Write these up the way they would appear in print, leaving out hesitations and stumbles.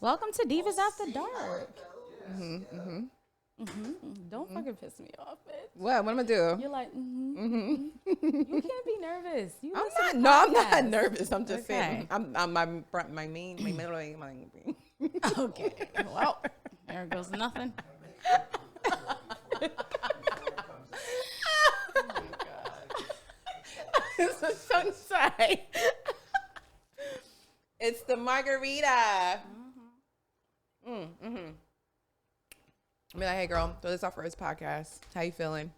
Welcome to Divas After Dark. Don't fucking piss me off, bitch. What? What am I do? You're like, You can't be nervous. You I'm listen not. to No, I'm not podcasts. nervous. I'm just Okay. saying. I'm my main. Okay. Well, there goes nothing. It's the sunshine. It's the Margarita. Be like, hey girl, so this is our first podcast. How you feeling?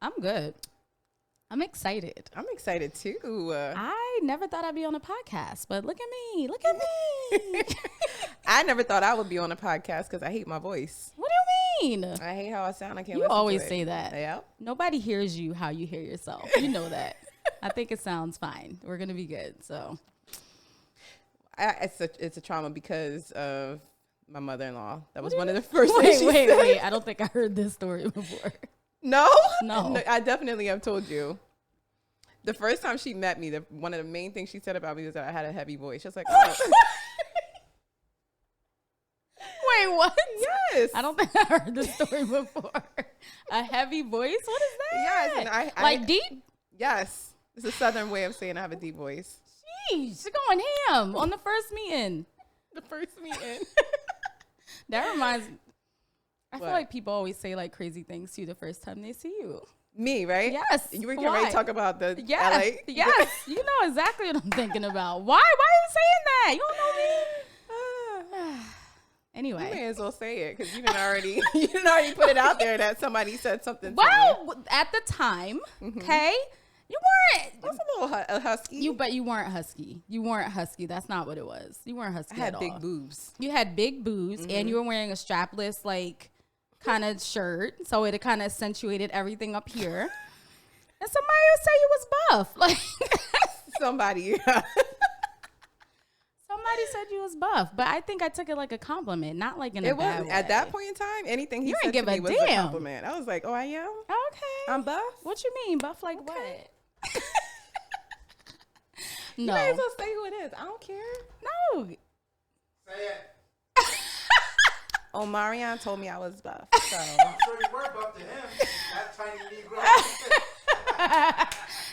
I'm good. I'm excited. I'm excited too. I never thought I'd be on a podcast, but look at me. Look at me. I never thought I would be on a podcast because I hate my voice. What do you mean? I hate how I sound. I can't. You listen always to it. say that. Yeah. Nobody hears you how you hear yourself. You know that. I think it sounds fine. We're going to be good. So It's a trauma because of my mother-in-law. That was one of the first things she Wait. said. I don't think I heard this story before. No? No. I definitely have told you. The first time she met me, one of the main things she said about me was that I had a heavy voice. She was like, oh. Wait, what? Yes. I don't think I heard this story before. A heavy voice? What is that? Yes. And I like deep? Yes. It's a southern way of saying I have a deep voice. Jeez, you're going ham on the first meeting. The first meeting. That reminds me. I feel What? like people always say like crazy things to you the first time they see you. Me, right? Yes. You were getting ready to talk about the LA? Yes. You know exactly what I'm thinking about. Why? Why are you saying that? You don't know me. You Anyway. may as well say it because you didn't already put it out there that somebody said something to me. Well, at the time, okay, you weren't. That's a little husky. But you weren't husky. You weren't husky. That's not what it was. You weren't husky I had at big all. boobs. You had big boobs, and you were wearing a strapless, like, kind of shirt, so it kind of accentuated everything up here. And somebody would say you was buff. Like, Somebody. somebody said you was buff, but I think I took it like a compliment, not like in a It bad was way. at that point in time. Anything he You said ain't to give me a was a damn. compliment. I was like, "Oh, I am. Okay. I'm buff." What you mean, buff like what? You No. might as well say who it is. I don't care. No. Say it. Oh, Marion told me I was buff. So I'm sure you were buff to him. That tiny Negro.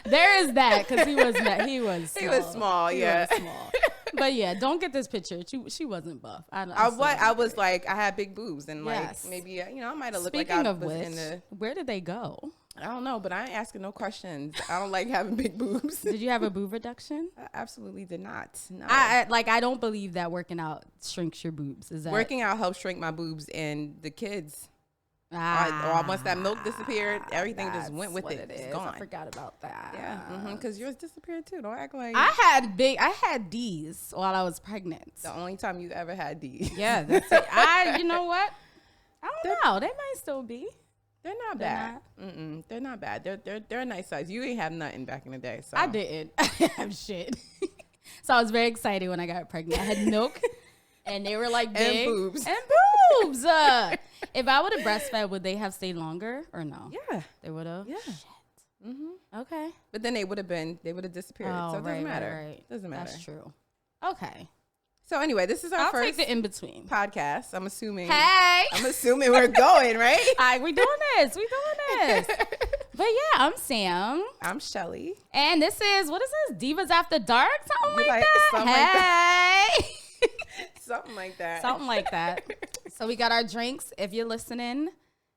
There is that, because he was small. he was small. He Yeah. was small. But yeah, don't get this picture. She wasn't buff. I was like, I had big boobs and Yes. like maybe I might have looked Speaking like I of was which, in the. where did they go? I don't know, but I ain't asking no questions. I don't like having big boobs. Did you have a boob reduction? I absolutely did not. No. I don't believe that working out shrinks your boobs. Is that Working out helped shrink my boobs and the kids. Once that milk disappeared, everything just went with what it. It's is. gone. I forgot about that. Yeah, because yours disappeared too. Don't act like I had D's while I was pregnant. the only time you ever had these. Yeah, that's it. You know what? I don't know. They might still be. They're not bad. They're not bad. They're a nice size. You ain't have nothing back in the day. So I didn't. I didn't have shit. So I was very excited when I got pregnant. I had milk, and they were like big. And boobs. And boobs. If I would have breastfed, would they have stayed longer or no? Yeah. They would have? Yeah. Shit. Okay. But then they would have disappeared. So it doesn't matter. Right. Doesn't matter. That's true. Okay. So anyway, this is our I'll first take the in-between. podcast. I'm assuming. Hey. I'm assuming we're going, right? We doing this. We doing this. But yeah, I'm Sam. I'm Shelly. And this is, what is this? Divas After Dark? Something like that? Something like that. Hey. Something like that. Something like that. So we got our drinks. If you're listening.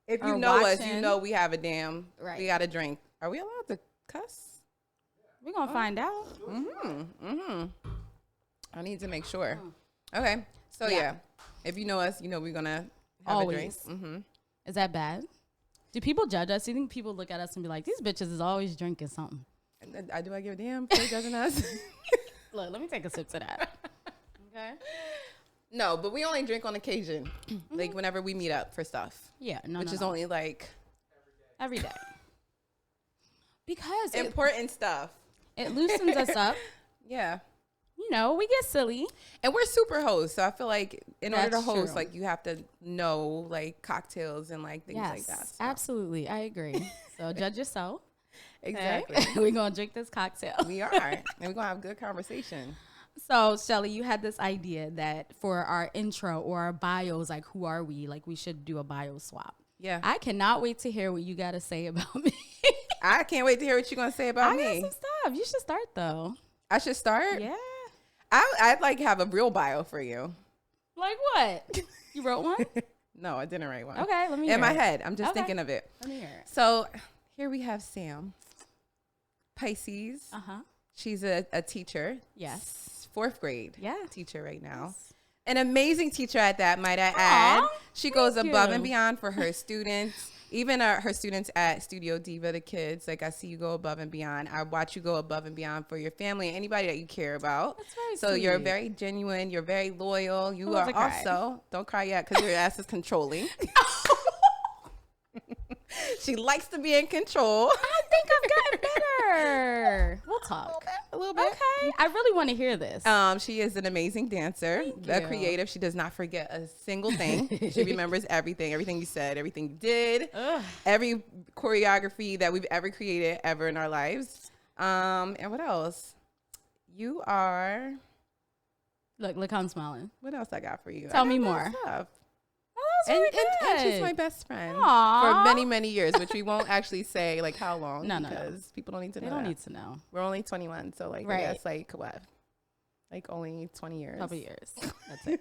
If you or know us, you watching. know we have a damn. Right. We got a drink. Are we allowed to cuss? We're going to find out. I need to make sure. Okay. So yeah. If you know us, you know we're gonna have Always. a drink. Is that bad? Do people judge us? Do you think people look at us and be like, these bitches is always drinking something? Do I give a damn for judging us? Look, let me take a sip to that. Okay. No, but we only drink on occasion, like whenever we meet up for stuff. Yeah. Which is only like every day. Because important stuff. it loosens us up. Yeah. You know, we get silly. And we're super hosts, so I feel like in order to That's host, true. like you have to know like cocktails and like things like that. So. Absolutely. I agree. So judge yourself. Exactly. Okay? We're going to drink this cocktail. We are. And we're going to have a good conversation. So, Shelly, you had this idea that for our intro or our bios, like, who are we? Like, we should do a bio swap. Yeah. I cannot wait to hear what you got to say about me. I can't wait to hear what you're going to say about me. I got some stuff. You should start, though. I should start? Yeah. I'd like have a real bio for you. Like what? You wrote one? No, I didn't write one. Okay, let me hear In my it. head. I'm just Okay. thinking of it. Let me hear it. So here we have Sam. Pisces. Uh-huh. She's a teacher. Yes. 4th grade. Yeah. Teacher right now. Yes. An amazing teacher at that, might I add. She goes thank above you. and beyond for her students. Even her students at Studio Diva, the kids, like I see you go above and beyond. I watch you go above and beyond for your family, anybody that you care about. That's very So you're sweet. very genuine. You're very loyal. You Who are was a cry? also, don't cry yet because your ass is controlling. She likes to be in control. I think I've gotten better. We'll talk. A little bit. Okay. I really want to hear this. She is an amazing dancer, Thank a you. creative. She does not forget a single thing. She remembers everything you said, everything you did, Ugh. every choreography that we've ever created ever in our lives. And what else? You are. Look how I'm smiling. What else I got for you? Tell I me got more. stuff. Oh, that was really And she's good. my best friend Aw. for many, many years, which we won't actually say like how long. No. Because people don't need to know. They don't that. need to know. We're only 21, so like Right. that's like what? Like only 20 years. Couple years. That's it.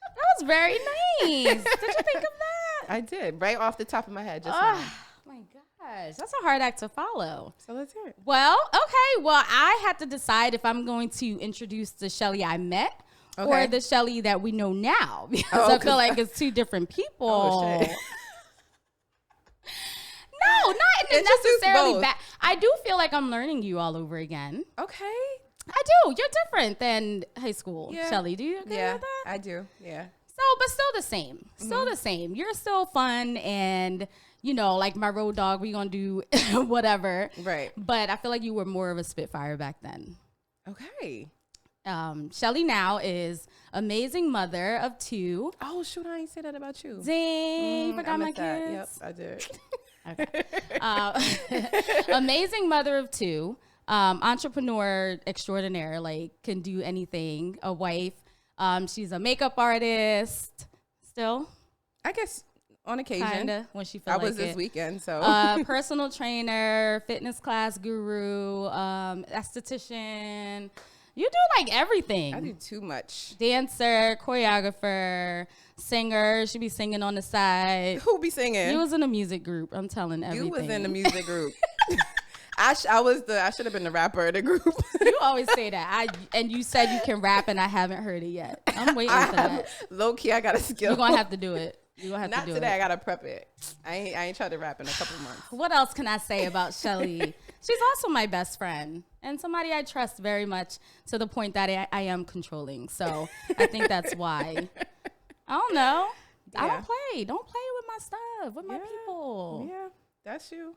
That was very nice. Did you think of that? I did right off the top of my head just Oh now. my gosh, that's a hard act to follow. So let's hear it. Well, okay. Well, I had to decide if I'm going to introduce the Shelly I met Okay. or the Shelly that we know now, because Oh, I feel like it's two different people. Oh, shit. No, not Introduce necessarily both. bad. I do feel like I'm learning you all over again. Okay. I do. You're different than high school, Yeah. Shelly. Do you agree Yeah, with that? I do. Yeah. So, but still the same. Still the same. You're still fun and, you know, like my road dog, we gonna do whatever. Right. But I feel like you were more of a spitfire back then. Okay. Shelly now is amazing mother of 2. Oh shoot, I ain't say that about you. Dang, you forgot I my missed that. kids. Yep, I did. Okay. Amazing mother of 2. Entrepreneur extraordinaire, like can do anything. A wife. She's a makeup artist. Still, I guess on occasion. kinda when she feel I like was this it. weekend, so Personal trainer, fitness class guru, esthetician. You do like everything. I do too much. Dancer, choreographer, singer. She be singing on the side. Who be singing? You was in a music group. I'm telling everything. You was in the music group. I should have been the rapper of the group. You always say that. And you said you can rap, and I haven't heard it yet. I'm waiting for that. Low key, I got a skill. You're gonna have to do it. You're gonna have Not to do today. I it. gotta prep it. I ain't tried to rap in a couple months. What else can I say about Shelly? She's also my best friend and somebody I trust very much to the point that I am controlling. So I think that's why. I don't know. I Yeah. don't play. Don't play with my stuff, with my Yeah. people. Yeah, that's you.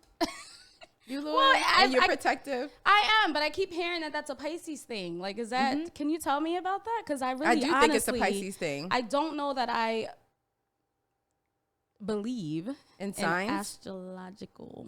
You little, Well, and you're I- protective. I am, but I keep hearing that that's a Pisces thing. Like, is that? Can you tell me about that? Because I really, I do think it's a honestly, Pisces thing. I don't know that I believe In signs? astrological.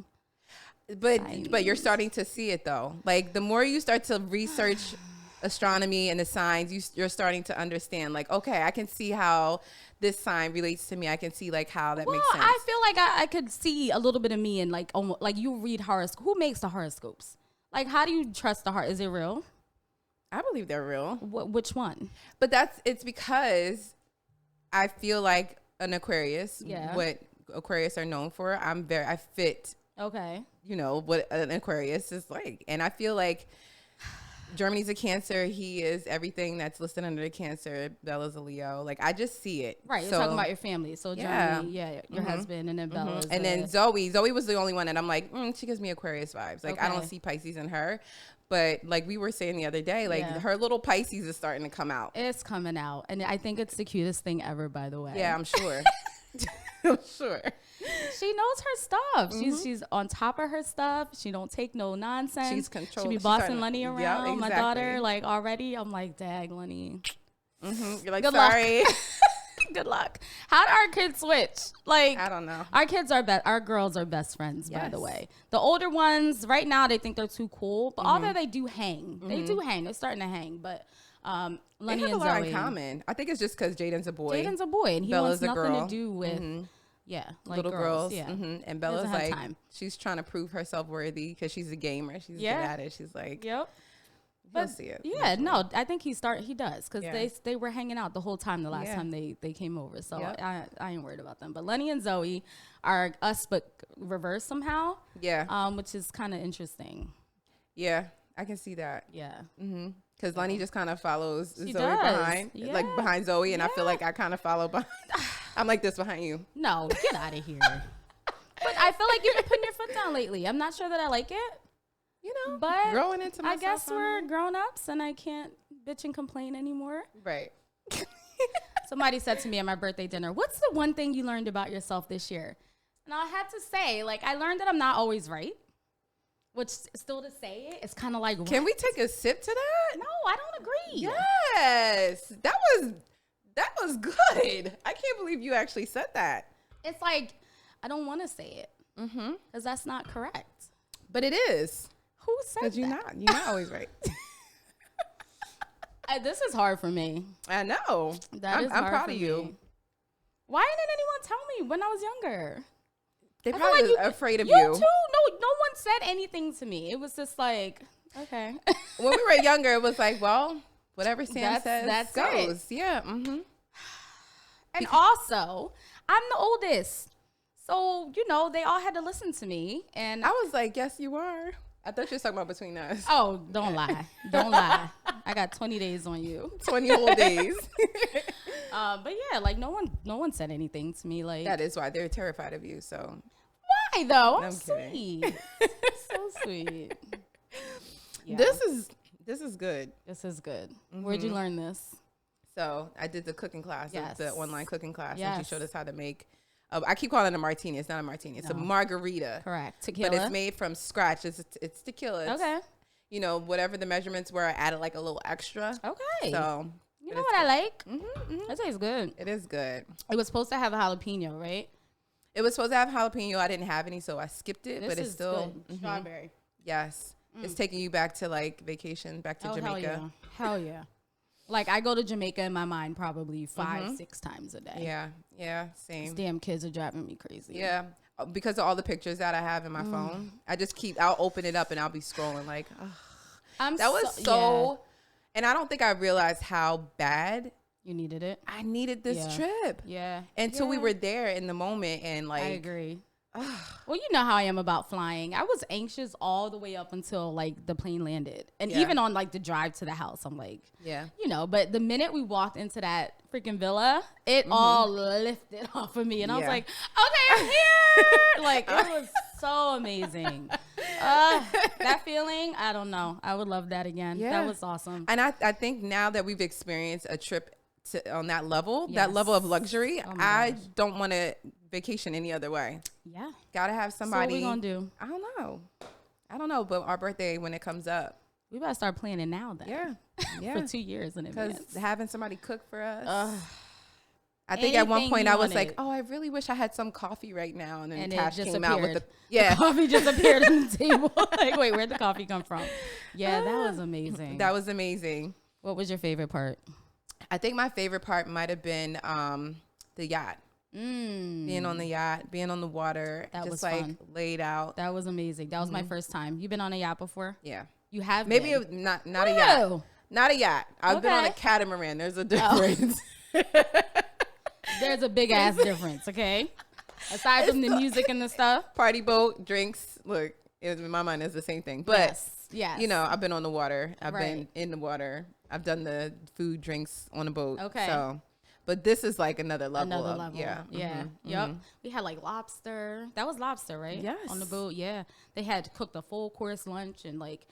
But you're starting to see it though. Like the more you start to research astronomy and the signs, you're starting to understand. Like, okay, I can see how this sign relates to me. I can see like how that Well, makes sense. I feel like I could see a little bit of me in like almost like you read horoscope. Who makes the horoscopes? Like, how do you trust the heart? Is it real? I believe they're real. Which one? But it's because I feel like an Aquarius. Yeah. What Aquarius are known for. I fit. Okay. You know what an Aquarius is like, and I feel like Germany's a Cancer. He is everything that's listed under the Cancer. Bella's a Leo. Like I just see it. Right. You're So- talking about your family. So Yeah. Germany, your husband, and then Bella. is And then the- Zoe was the only one that I'm like, she gives me Aquarius vibes. Like I don't Okay. see Pisces in her, but like we were saying the other day, like Yeah. her little Pisces is starting to come out. it's coming out, and I think it's the cutest thing ever. By the way. Yeah, I'm sure. I'm sure. She knows her stuff. She's on top of her stuff. She don't take no nonsense. She's She controlling. be She's bossing starting to- Lenny Yep, around. My daughter, exactly. like already. I'm like, dag, Lenny. You're like, Good luck. sorry. Good luck. How do our kids switch? Like, I don't know. our kids are our girls are best friends, by the Yes. way. The older ones, right now, they think they're too cool, but Mm-hmm. although they do hang. They do hang. They're starting to hang, but They Lenny have and a lot Zoe. in common. I think it's just because Jaden's a boy. Jaden's a boy, and he Bella's wants a nothing girl. to do with like Little girls. Yeah, And Bella's doesn't have like, time. she's trying to prove herself worthy because she's a gamer. She's good at it. She's like, Yep. he'll But see it. yeah, no, I think he does because Yeah. they were hanging out the whole time the last time they came over. So Yep. I ain't worried about them. But Lenny and Zoe are us, but reverse somehow. Yeah. Which is kind of interesting. Yeah. I can see that. Yeah. Because Lenny just kind of follows Zoe does. behind, Yeah. like behind Zoe. And I feel Yeah. like I kind of follow behind. I'm like this behind you. No, get out of here. But I feel like you've been putting your foot down lately. I'm not sure that I like it. You know, But growing into myself. I guess we're grown ups and I can't bitch and complain anymore. Right. Somebody said to me at my birthday dinner, "What's the one thing you learned about yourself this year?" And I had to say, like, I learned that I'm not always right. Which, still to say it, it's kind of like, Can we take a sip to that? No, I don't agree. Yes. That was good. I can't believe you actually said that. It's like, I don't want to say it. Because that's not correct. But it is. Who said Because that? you're not always right. This is hard for me. I know. I'm I'm proud for of you. me. Why didn't anyone tell me when I was younger? They I feel probably like afraid of you you. too. No one said anything to me. It was just like, okay. When we were younger, it was like, well, whatever Sam says that's goes. Yeah. Mm-hmm. And also, I'm the oldest. So, they all had to listen to me. And I was like, yes, you are. I thought you were talking about between us. oh, don't lie. Don't lie. I got 20 days on you. 20 whole days. But yeah, like no one said anything to me. Like, That is why they're terrified of you. So why though? I'm I'm kidding. sweet. So sweet. Yeah. this is good. This is good. Where'd you learn this? So I did the cooking class, Yes. the online cooking class, and Yes. she showed us how to make. I keep calling it a martini. It's not a martini. It's a margarita. Correct. Tequila. But it's made from scratch. It's tequila. It's, Okay. Whatever the measurements were, I added like a little extra. Okay. So You know what I like? Mm-hmm. That tastes good. it is good. It was supposed to have a jalapeno, right? It was supposed to have jalapeno. I didn't have any, so I skipped it. This but it's is still good. Strawberry. yes. It's taking you back to like vacation, back to Jamaica. Hell yeah. Like I go to Jamaica in my mind probably 5-6 times a day. Yeah, These same. damn kids are driving me crazy. Yeah, because of all the pictures that I have in my phone, I'll open it up and I'll be scrolling like, ugh. That was so, and I don't think I realized how bad You needed it. I needed this trip. Yeah. Until we were there in the moment and like. I agree. Well, you know how I am about flying. I was anxious all the way up until like the plane landed. And even on like the drive to the house, I'm like, but the minute we walked into that freaking villa, it all lifted off of me. And I was like, okay, I'm here. Like it was so amazing. That feeling, I don't know. I would love that again. Yeah. That was awesome. And I think now that we've experienced a trip on that level, that level of luxury, I don't want to vacation any other way. Yeah. Gotta have somebody. So what we gonna do? I don't know, but our birthday when it comes up. We better start planning now then. Yeah. For 2 years in advance. Because having somebody cook for us. I think at one point I was like, oh, I really wish I had some coffee right now. And then Tash came out with the coffee just appeared on the table. Like, wait, where'd the coffee come from? Yeah, that was amazing. That was amazing. What was your favorite part? I think my favorite part might have been the yacht. Being on the yacht, being on the water, That just was like fun. laid out. That was amazing. That was my first time. You been on a yacht before? Yeah. You have Maybe been? it was not a yacht. Not a yacht. I've been on a Okay. catamaran. There's a difference. There's a big ass difference, okay? Aside from the music and the stuff. Party boat, drinks. Look, in my mind, it's the same thing. But, yes. you know, I've been on the water. I've been Right. in the water. I've done the food, drinks on a boat. Okay. So, but this is like another level. Another level. Yeah. Yeah. Yep. We had like lobster. That was lobster, right? Yes. On the boat. Yeah. They had cooked a full course lunch and like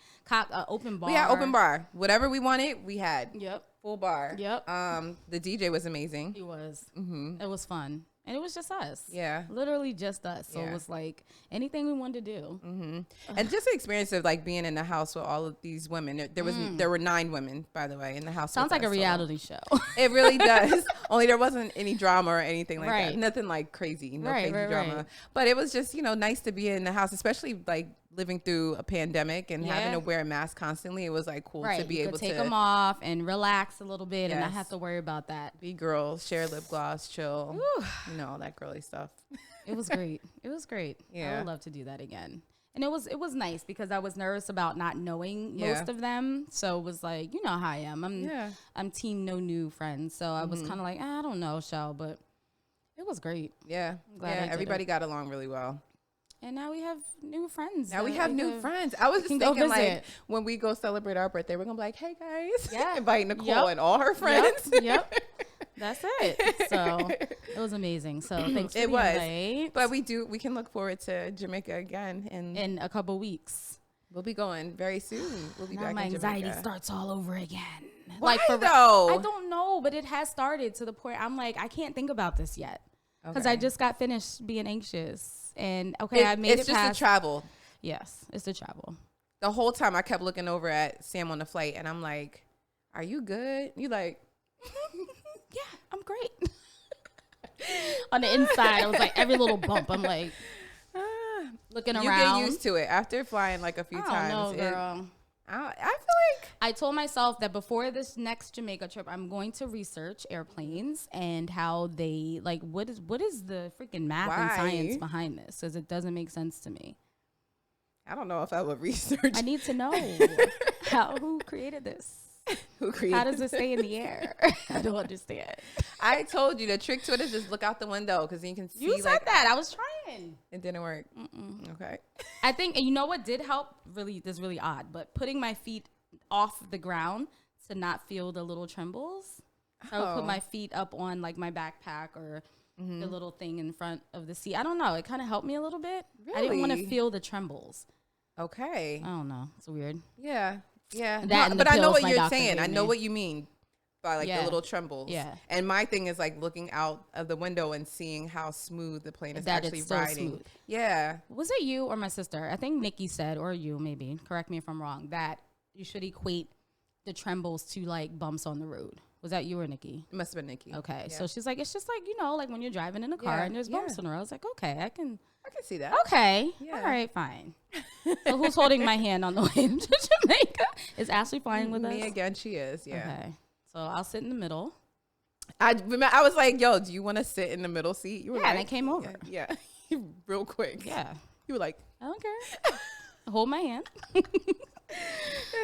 open bar. We had open bar. Whatever we wanted, we had. Yep. Full bar. Yep. The DJ was amazing. It was. It was fun. And it was just us. Yeah. Literally just us. So Yeah. it was like anything we wanted to do. And just the experience of like being in the house with all of these women. There were 9 women, by the way, in the house. Sounds with like a us, so reality show. It really does. Only there wasn't any drama or anything like Right. that. Nothing like crazy. No Right, crazy right, drama. right. But it was just, nice to be in the house, especially like living through a pandemic and having to wear a mask constantly, it was like cool to be able to take them off and relax a little bit and not have to worry about that. Be girls, share lip gloss, chill, all that girly stuff. It was great. It was great. I would love to do that again. And it was nice because I was nervous about not knowing most of them. So it was like, you know how I am. I'm team no new friends. So I was kind of like, I don't know, Shell, but it was great. Yeah. I'm glad everybody got along really well. And now we have new friends. Now we have new friends. I was just thinking, like, when we go celebrate our birthday, we're going to be like, hey, guys. Yeah. Invite Nicole and all her friends. Yep. That's it. So it was amazing. So thanks for the invite. But we can look forward to Jamaica again in a couple weeks. We'll be going very soon. We'll be back my in Jamaica. anxiety starts all over again. Why though? I don't know, but it has started to the point I'm like, I can't think about this yet. Because I just got finished being anxious. And I made it past. It's just the travel. Yes, it's the travel. The whole time I kept looking over at Sam on the flight and I'm like, are you good? You like, yeah, I'm great. On the inside, I was like, every little bump, I'm like, looking around. You get used to it after flying like a few times. I don't know, girl. I feel like I told myself that before this next Jamaica trip, I'm going to research airplanes and how they what is the freaking math and science behind this? Because it doesn't make sense to me. I don't know if I would research. I need to know who created this. How does it stay in the air? I don't understand. I told you the trick to it is just look out the window because you can see. You said that. I was trying. It didn't work. Okay. I think, and you know what did help? Really, this is really odd, but putting my feet off the ground to not feel the little trembles. So I would put my feet up on like my backpack or the little thing in front of the seat. I don't know. It kind of helped me a little bit. Really? I didn't want to feel the trembles. Okay. I don't know. It's weird. Yeah. Yeah. But I know what you're saying. I know what you mean by like the little trembles. Yeah. And my thing is like looking out of the window and seeing how smooth the plane is actually riding. Smooth. Yeah. Was it you or my sister? I think Nikki said, or you maybe, correct me if I'm wrong, that you should equate the trembles to like bumps on the road. Was that you or Nikki? It must have been Nikki. Okay. Yeah. So she's like, it's just like, like when you're driving in a car and there's bumps on the road. I was like, okay, I can see that. Okay. Yeah. All right, fine. So who's holding my hand on the way to Jamaica? Is Ashley flying with us? Me again, she is. Yeah. Okay. So I'll sit in the middle. I was like, yo, do you want to sit in the middle seat? You were and I came over. Yeah. Real quick. Yeah. You were like, I don't care. Hold my hand.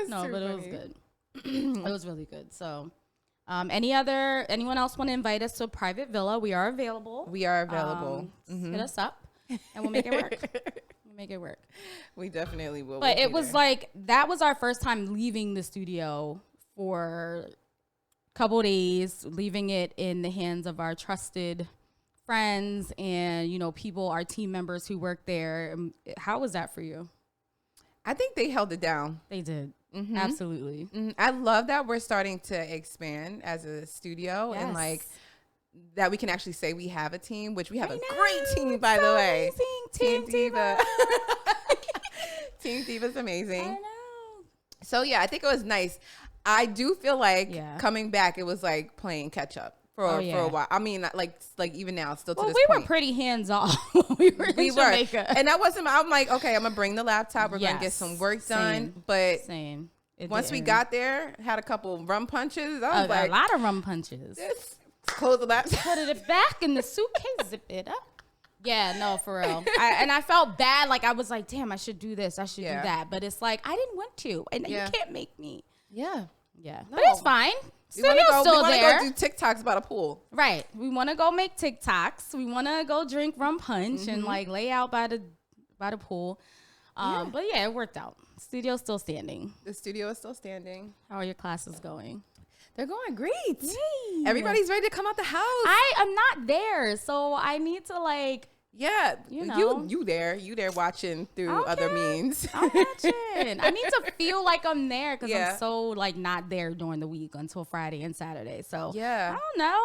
No, but it was good. It was really good. So anyone else want to invite us to a private villa? We are available. Hit us up and we'll make it work. We definitely will. But it was like, that was our first time leaving the studio for a couple days, leaving it in the hands of our trusted friends and, people, our team members who work there. How was that for you? I think they held it down. They did. Mm-hmm. Absolutely. Mm-hmm. I love that we're starting to expand as a studio and like that we can actually say we have a team, which we have a great team, by the way. Team Diva. Team Diva's amazing. I know. So yeah, I think it was nice. I do feel like coming back, it was like playing catch up for a while. I mean, like even now, still to this point. We were pretty hands off when we were in Jamaica. And I'm like, okay, I'm gonna bring the laptop. We're gonna get some work done. But once we got there, had a couple rum punches. I was like, a lot of rum punches. Just close the laptop. Put it back in the suitcase. Zip it up. Yeah, no, for real. I felt bad. Like I was like, damn, I should do this. I should do that. But it's like I didn't want to, and you can't make me. Yeah. No. But it's fine. Studio's still there. We want to go do TikToks about a pool. Right. We want to go make TikToks. We want to go drink rum punch and like lay out by the pool. But yeah, it worked out. Studio's still standing. The studio is still standing. How are your classes going? They're going great. Yay. Everybody's ready to come out the house. I am not there, so I need to like. Yeah, you there watching through other means. I'm watching. I need to feel like I'm there because I'm so like not there during the week until Friday and Saturday. So I don't know.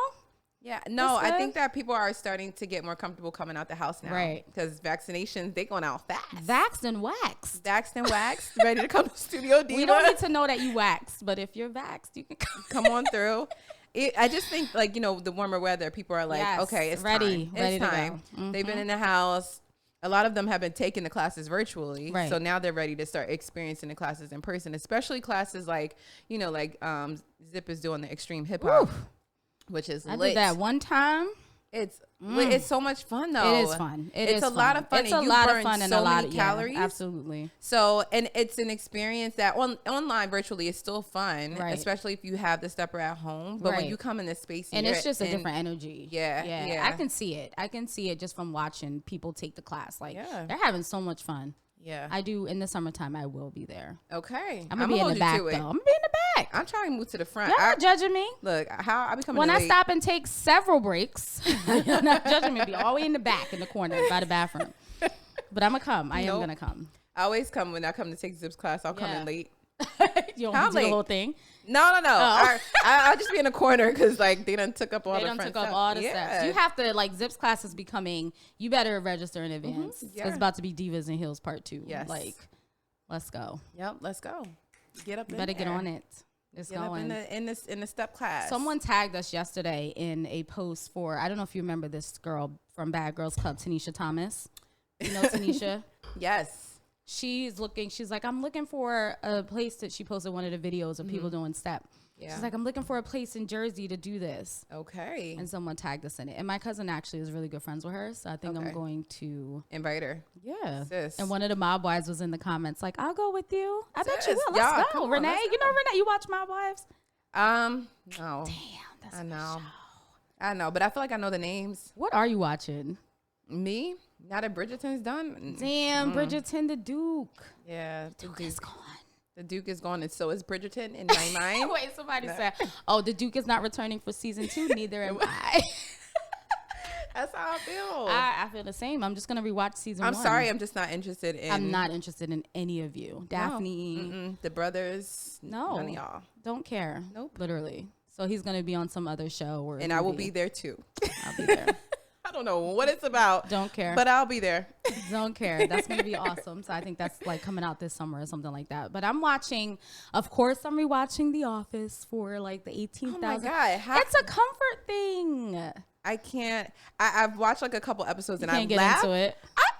Yeah, no, I think that people are starting to get more comfortable coming out the house now. Right. Because vaccinations, they going out fast. Vaxed and waxed. Vaxed and waxed. Ready to come to Studio Diva. We don't need to know that you waxed, but if you're vaxxed, you can come on through. I just think, like, the warmer weather, people are like, okay, it's ready time. It's time. To go. They've been in the house. a lot of them have been taking the classes virtually. Right. So now they're ready to start experiencing the classes in person, especially classes like, Zip is doing the extreme hip hop, which is I lit. did that one time. It's so much fun though. It is fun. It's a lot of fun. It's a and you lot of burn fun and so a lot many of calories. absolutely. So, and it's an experience that online virtually is still fun, Right. especially if you have the stepper at home. But when Right. you come in this space And it's just a different energy. Yeah. I can see it. I can see it just from watching people take the class. Like they're having so much fun. Yeah. I do in the summertime. I will be there. Okay. I'm gonna be in the back though. I'm gonna be in the back. I'm trying to move to the front. You're not judging me. Look, how I become When I late. stop and take several breaks, you're not judging me. Be all the way in the back in the corner by the bathroom. But I'm gonna come. I am gonna come. I always come when I come to take Zip's class. I'll come in late. You don't do the whole thing. No. Oh. I'll just be in a corner because they done took up all the front took stuff. up all the steps. You have to Zip's class is becoming. You better register in advance. It's about to be Divas N Heels Part 2. Yes. Let's go. Yep. Let's go. Get up. You better get on it. It's Get going. up in the step class. Someone tagged us yesterday in a post for, I don't know if you remember this girl from Bad Girls Club, Tanisha Thomas. You know Tanisha? Yes. She's like, I'm looking for a place that she posted one of the videos of people doing step. Yeah. She's like, I'm looking for a place in Jersey to do this. Okay. And someone tagged us in it. And my cousin actually is really good friends with her. So I think I'm going to invite her. Yeah. Sis. And one of the Mob Wives was in the comments like, I'll go with you. I bet you will. Y'all, Let's go. come on, Renee, let's you know Renee, you watch Mob Wives? No. Damn, that's I know. I know, but I feel like I know the names. What are you watching? Me? Now that Bridgerton's done? Damn, Bridgerton, the Duke. Yeah. The Duke is gone. The Duke is gone, and so is Bridgerton in my mind. Wait, somebody said, oh, the Duke is not returning for season 2. Neither am I. That's how I feel. I feel the same. I'm just going to rewatch season 1. I'm sorry. I'm just not interested in. I'm not interested in any of you. Daphne. The brothers. No. None of y'all. Don't care. Nope. Literally. So he's going to be on some other show. And I will be there too. I'll be there. I don't know what it's about. Don't care. But I'll be there. Don't care. That's going to be awesome. So I think that's coming out this summer or something like that. But I'm watching, of course, I'm rewatching The Office for the 18th. Oh my God. It's a comfort thing. I can't. I've watched a couple episodes and I can't get laugh. into it.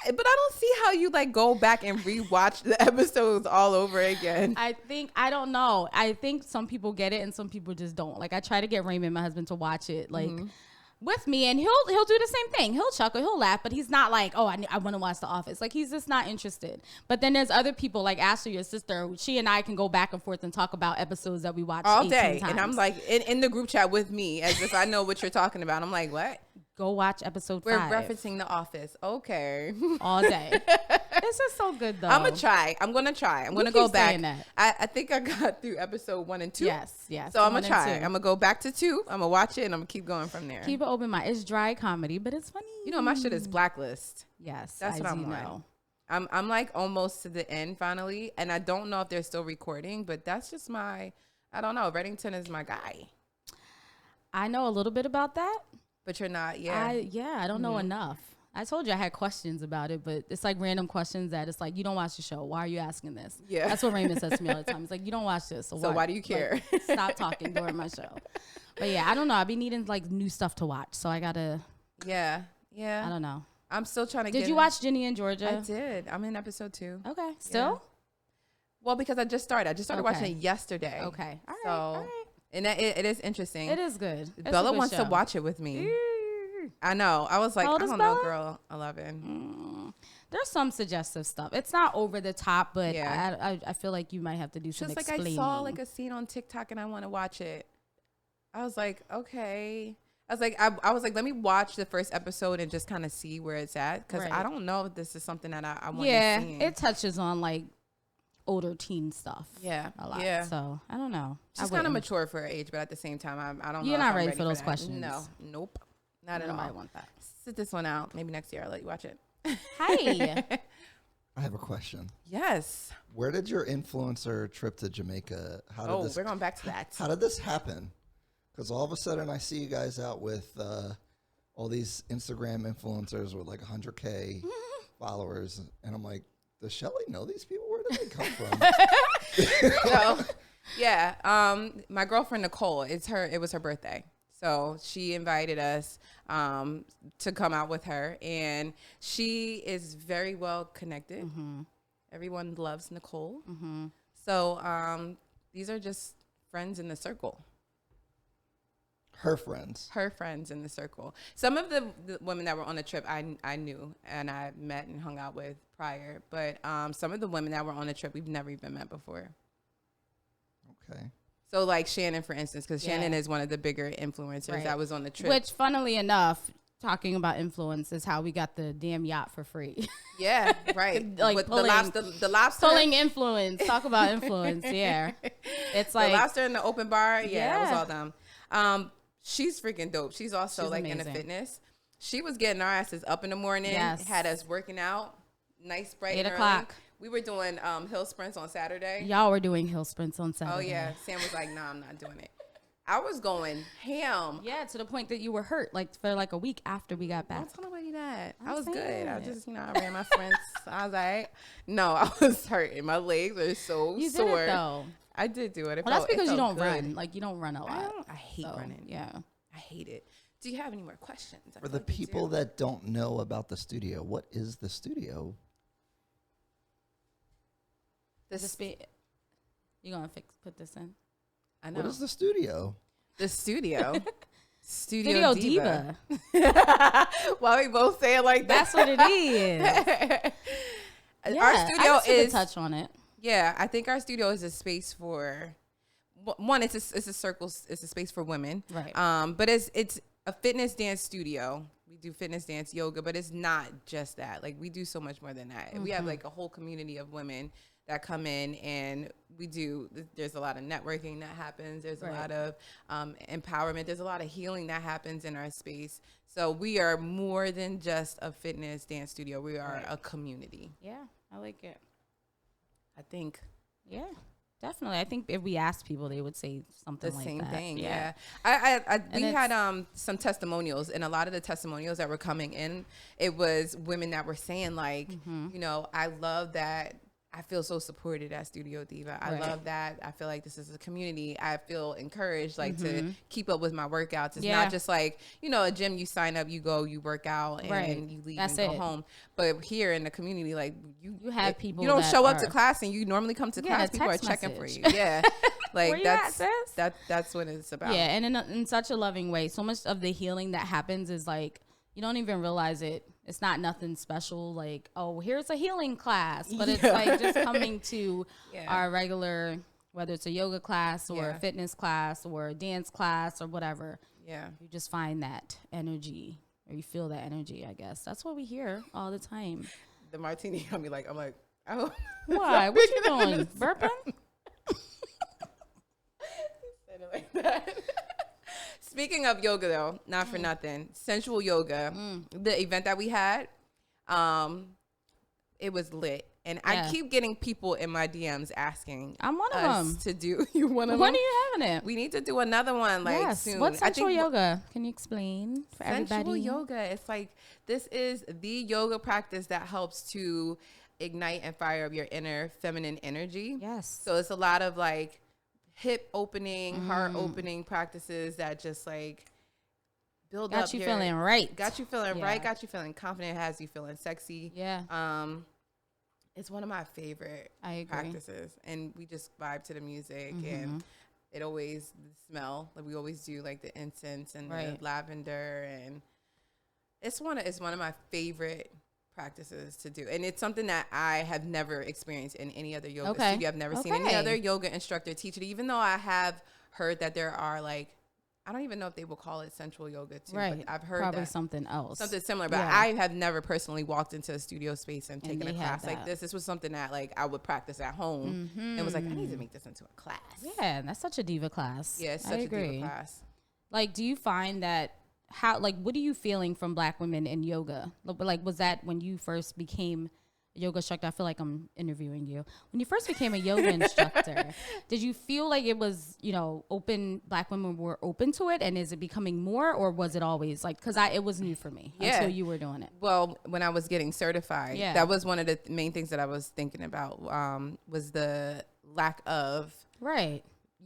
But I don't see how you go back and rewatch the episodes all over again. I don't know. I think some people get it and some people just don't. I try to get Raymond, my husband, to watch it with me, and he'll do the same thing. He'll chuckle, he'll laugh, but he's not like, oh, I want to watch The Office. He's just not interested. But then there's other people like Ashley, your sister. She and I can go back and forth and talk about episodes that we watched all day. times. And I'm in the group chat with me as if I know what you're talking about. I'm like, what? Go watch episode 5. We're referencing The Office. Okay. All day. This is so good, though. I'm going to try. I'm going to go back. I think I got through episode 1 and 2. Yes. So I'm going to try. I'm going to go back to 2. I'm going to watch it, and I'm going to keep going from there. Keep it open mind. It's dry comedy, but it's funny. You know, my shit is Blacklist. Yes. That's what I'm on. I'm almost to the end finally, and I don't know if they're still recording, but that's just I don't know. Reddington is my guy. I know a little bit about that. But you're not, I don't know enough. I told you I had questions about it, but it's random questions that it's you don't watch the show. Why are you asking this? Yeah. That's what Raymond says to me all the time. He's like, you don't watch this. So why do you care? Stop talking during my show. But yeah, I don't know. I be needing new stuff to watch. So I got to. Yeah. I don't know. I'm still trying to Did you watch Ginny and Georgia? I did. I'm in episode 2. Okay. Still? Yeah. Well, because I just started. watching it yesterday. Okay. All right. All right. And it is interesting. It is good. Bella wants to watch it with me. I know. I was like, I don't know, girl. 11. There's some suggestive stuff. It's not over the top, but I feel like you might have to do some explaining. I saw a scene on TikTok and I want to watch it. I was like, okay. I was like, let me watch the first episode and just kind of see where it's at, because I don't know if this is something that I want to see. Yeah, it touches on older teen stuff. Yeah, a lot. Yeah. So I don't know. She's kind of mature for her age, but at the same time, I don't know. You're not ready for those questions. No, nope, not at all. I want that. Sit this one out. Maybe next year I'll let you watch it. Hi. I have a question. Yes. Where did your influencer trip to Jamaica? We're going back to that. How did this happen? Because all of a sudden I see you guys out with all these Instagram influencers with 100K followers, and I'm like, does Shelly know these people? Where did they come from? Yeah. My girlfriend Nicole, it was her birthday. So she invited us to come out with her, and she is very well connected. Everyone loves Nicole. So these are just friends in the circle. Her friends in the circle. Some of the women that were on the trip I knew and I met and hung out with prior, but some of the women that were on the trip we've never even met before. Okay. So like Shannon, for instance, because Shannon is one of the bigger influencers that was on the trip. Which, funnily enough, talking about influence is how we got the damn yacht for free. Yeah, right. Like with pulling, the lobster. Pulling influence. Talk about influence. Yeah. It's like the lobster in the open bar. Yeah, that was all them. She's freaking dope. She's also like amazing. into fitness. She was getting our asses up in the morning. Had us working out. Nice, bright 8 and o'clock. Early. We were doing hill sprints on Saturday. Y'all were doing hill sprints on Saturday. Oh yeah. Sam was like, "Nah, I'm not doing it." I was going ham. Yeah, to the point that you were hurt like for like a week after we got back. Don't tell nobody that. I was saying good. I it. just, I ran my friends. I was like, no, I was hurting. My legs are so You sore. did it though. I did do it. Well, that's because you don't good. run. Like you don't run a lot. I hate running. Yeah. I hate it. Do you have any more questions? For the people that don't know about the studio, what is the studio? You gonna put this in? I know. What is the studio? The studio? Studio Diva. Why we both say it like that? That's what it is. Our studio is touch on it. Yeah, I think our studio is a space for one. It's a circle. It's a space for women, right? But it's a fitness dance studio. We do fitness dance yoga, but it's not just that. Like we do so much more than that. We have like a whole community of women that come in, and there's a lot of networking that happens. There's a lot of empowerment. There's a lot of healing that happens in our space. So we are more than just a fitness dance studio. We are a community. Yeah, I like it. I think. Yeah, definitely. I think if we asked people, they would say something the like same that. thing. Yeah. We had some testimonials, and a lot of the testimonials that were coming in, it was women that were saying like, I love that. I feel so supported at Studio Diva. I love that. I feel like this is a community. I feel encouraged, like to keep up with my workouts. It's not just like, a gym, you sign up, you go, you work out, and you leave and go home. But here in the community, like you have people. You don't show up to class, and you normally come to class. People are checking for you. Yeah, like that's what it's about. Yeah, and in such a loving way. So much of the healing that happens is like you don't even realize it. It's not nothing special, like, oh, here's a healing class. But it's like just coming to our regular, whether it's a yoga class or a fitness class or a dance class or whatever. Yeah. You just find that energy, or you feel that energy, I guess. That's what we hear all the time. The martini got me like, I'm like, oh. Why? What you doing? Burping? Said it like that. Speaking of yoga, though, not for nothing, Sensual Yoga, the event that we had, it was lit. And I keep getting people in my DMs asking I'm one of them to do. You one of them? When are you having it? We need to do another one soon. What's Sensual Yoga? Can you explain for everybody? Sensual Yoga, it's like this is the yoga practice that helps to ignite and fire up your inner feminine energy. Yes. So it's a lot of like hip opening, heart opening practices that just like build up. Got you feeling right. Got you feeling right. Got you feeling confident. Has you feeling sexy. Yeah. It's one of my favorite practices, and we just vibe to the music, and it always smell like we always do like the incense and the lavender, and it's one of my favorite practices to do, and it's something that I have never experienced in any other yoga studio. I've never seen any other yoga instructor teach it, even though I have heard that there are like, I don't even know if they will call it sensual yoga too. But I've heard probably that something else, something similar. But I have never personally walked into a studio space and taken a class like this. This was something that like I would practice at home, and was like, I need to make this into a class. Yeah, that's such a diva class. Yeah, it's such a diva class. Like, do you find that what are you feeling from Black women in yoga? Like, was that when you first became a yoga instructor? I feel like I'm interviewing you. When you first became a yoga instructor, did you feel like it was, open, Black women were open to it? And is it becoming more, or was it always like, because it was new for me until you were doing it? Well, when I was getting certified, that was one of the main things that I was thinking about, was the lack of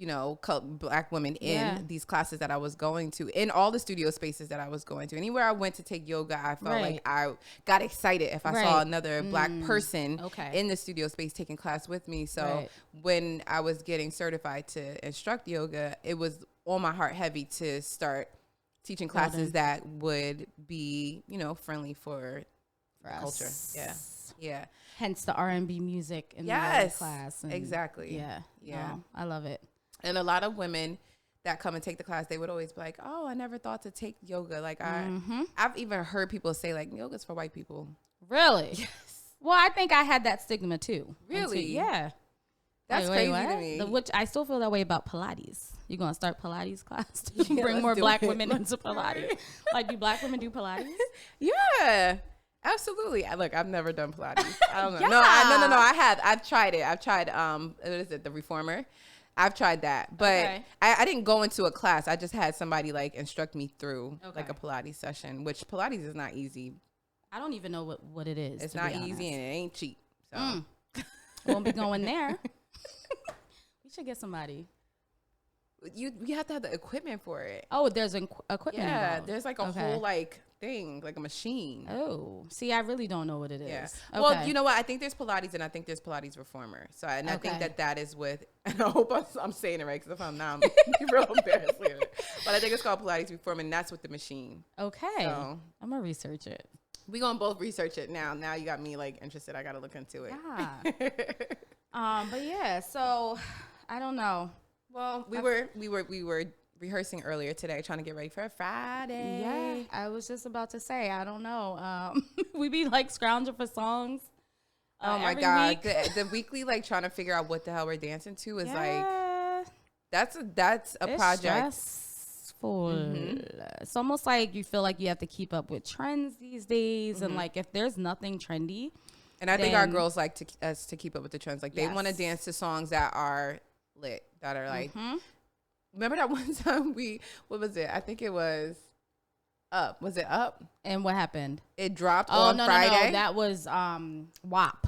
Black women in these classes that I was going to, in all the studio spaces that I was going to. Anywhere I went to take yoga, I felt like I got excited if I saw another Black person in the studio space taking class with me. So when I was getting certified to instruct yoga, it was on my heart heavy to start teaching classes that would be, friendly for culture. Yeah. Hence the R&B music in the yoga class. And exactly. Yeah. No, I love it. And a lot of women that come and take the class, they would always be like, oh, I never thought to take yoga. Like I've even heard people say like yoga's for white people. Really? Yes. Well, I think I had that stigma too. Really? Yeah. That's crazy to me. Which I still feel that way about Pilates. You gonna start Pilates class to bring more Black women into Pilates? Like, do Black women do Pilates? Yeah. Absolutely. Look, I've never done Pilates. I don't know. No, I have. I've tried it. I've tried what is it? The Reformer. I've tried that, but I didn't go into a class. I just had somebody like instruct me through like a Pilates session, which Pilates is not easy. I don't even know what it is. It's not easy and it ain't cheap. So won't be going there. We should get somebody. You have to have the equipment for it. Oh, there's equipment. Yeah, involved. there's like a whole like thing, like a machine. Oh, see, I really don't know what it is. Yeah. Okay. Well, you know what? I think there's Pilates and I think there's Pilates Reformer. So I think that is with, and I hope I'm saying it right, because if I'm not, I'm real embarrassed later. But I think it's called Pilates Reformer, and that's with the machine. Okay. So I'm going to research it. We're going to both research it now. Now you got me like interested. I got to look into it. Yeah. But yeah, so I don't know. Well, we were rehearsing earlier today, trying to get ready for a Friday. Yeah, I was just about to say, I don't know. We be like scrounging for songs. Oh my God, the weekly like trying to figure out what the hell we're dancing to is like that's a project. Stressful. It's almost like you feel like you have to keep up with trends these days, and like if there's nothing trendy. And I think our girls like us to keep up with the trends. Like they want to dance to songs that are lit, that are like. Remember that one time what was it? I think it was Up. Was it Up? And what happened? It dropped on Friday. No, that was WAP.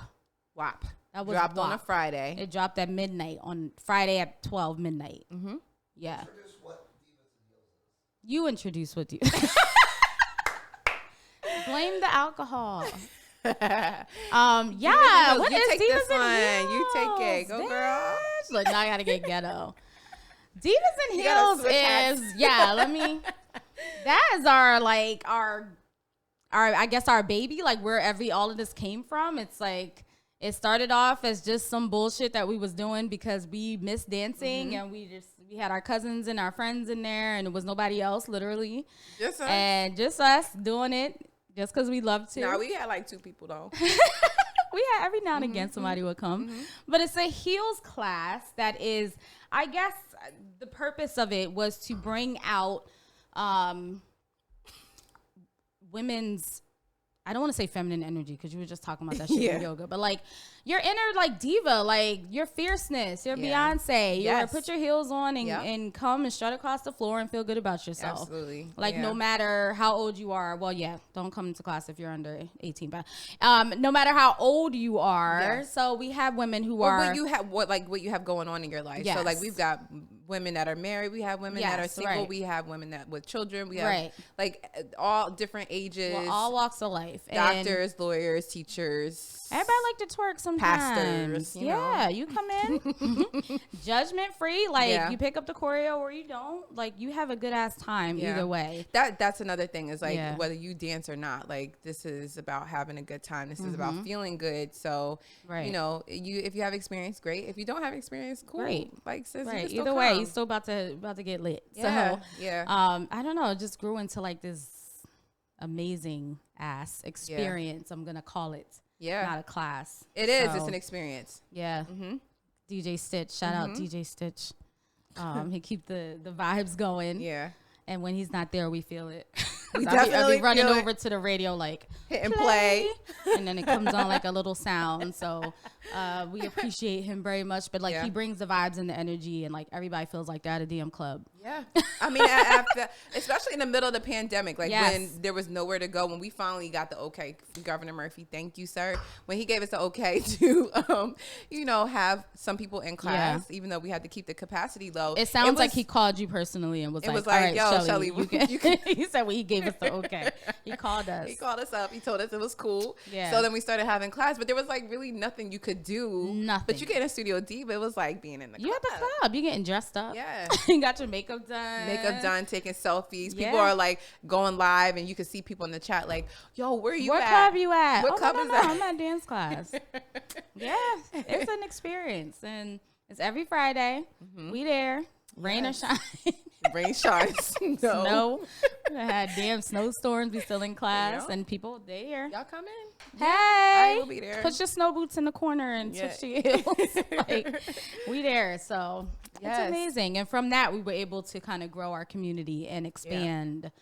WAP. That was dropped WAP. on a Friday. It dropped at midnight on Friday at 12 midnight. Yeah. You introduce what you blame the alcohol. Yeah. What is take Divas this N one. Heels? You take it. Go, girl. Look, now I gotta get ghetto. Divas N Heels is that is our I guess our baby, like where all of this came from. It's like it started off as just some bullshit that we was doing because we missed dancing and we had our cousins and our friends in there and it was nobody else, literally. Just us doing it just because we love to. No, we had like 2 people though. We had every now and again somebody would come. But it's a heels class that is, I guess the purpose of it was to bring out women's, I don't want to say feminine energy because you were just talking about that shit in yoga, but like your inner like diva, like your fierceness, your Beyonce, your put your heels on and come and strut across the floor and feel good about yourself. Absolutely. Like no matter how old you are, well, don't come into class if you're under 18, but no matter how old you are. So we have women who are what you have going on in your life. So like we've got women that are married, we have women that are single, we have women that with children, we have like all different ages, all walks of life, doctors, lawyers, teachers. Everybody like to twerk sometimes. Pastors, you know. You come in judgment free. Like you pick up the choreo or you don't. Like you have a good ass time either way. That's another thing is like whether you dance or not. Like this is about having a good time. This is about feeling good. So you know, if you have experience, great. If you don't have experience, cool. Great. Like sis, either way, you're still about to get lit. So I don't know. It just grew into like this amazing ass experience. I'm gonna call it. Yeah. Not a class. It is. It's an experience. Yeah. DJ Stitch. Shout out DJ Stitch. He keep the vibes going. Yeah. And when he's not there, we feel it. I'll be running over to the radio like hit and play. And then it comes on like a little sound. So we appreciate him very much. But like he brings the vibes and the energy and like everybody feels like they're at a DM club. Yeah. I mean, after, especially in the middle of the pandemic, like Yes. when there was nowhere to go, when we finally got the okay from Governor Murphy, thank you, sir. When he gave us the okay to, you know, have some people in class, even though we had to keep the capacity low. It sounds like he called you personally and was like, all right, yo, Shelly, you can. He said when he gave us the okay. He called us. He called us up. He told us it was cool. Yeah. So then we started having class, but there was like really nothing you could do. Nothing. But you get in a Studio Diva, it was like being in the club. You at the club. You getting dressed up. Yeah. You got your makeup done. Makeup done, taking selfies. Yeah. People are like going live, and you can see people in the chat like, "Yo, where you What at? club you at? What club no, is no, that?" I'm at dance class. Yeah, it's an experience, and it's every Friday. We there, rain or shine. Rain, shine, Snow. We had damn snowstorms. We still in class, Yeah. and people there. Y'all come in. Hey, I will be there. Put your snow boots in the corner and switch to your heels. Like, we there, so Yes. it's amazing. And from that, we were able to kind of grow our community and expand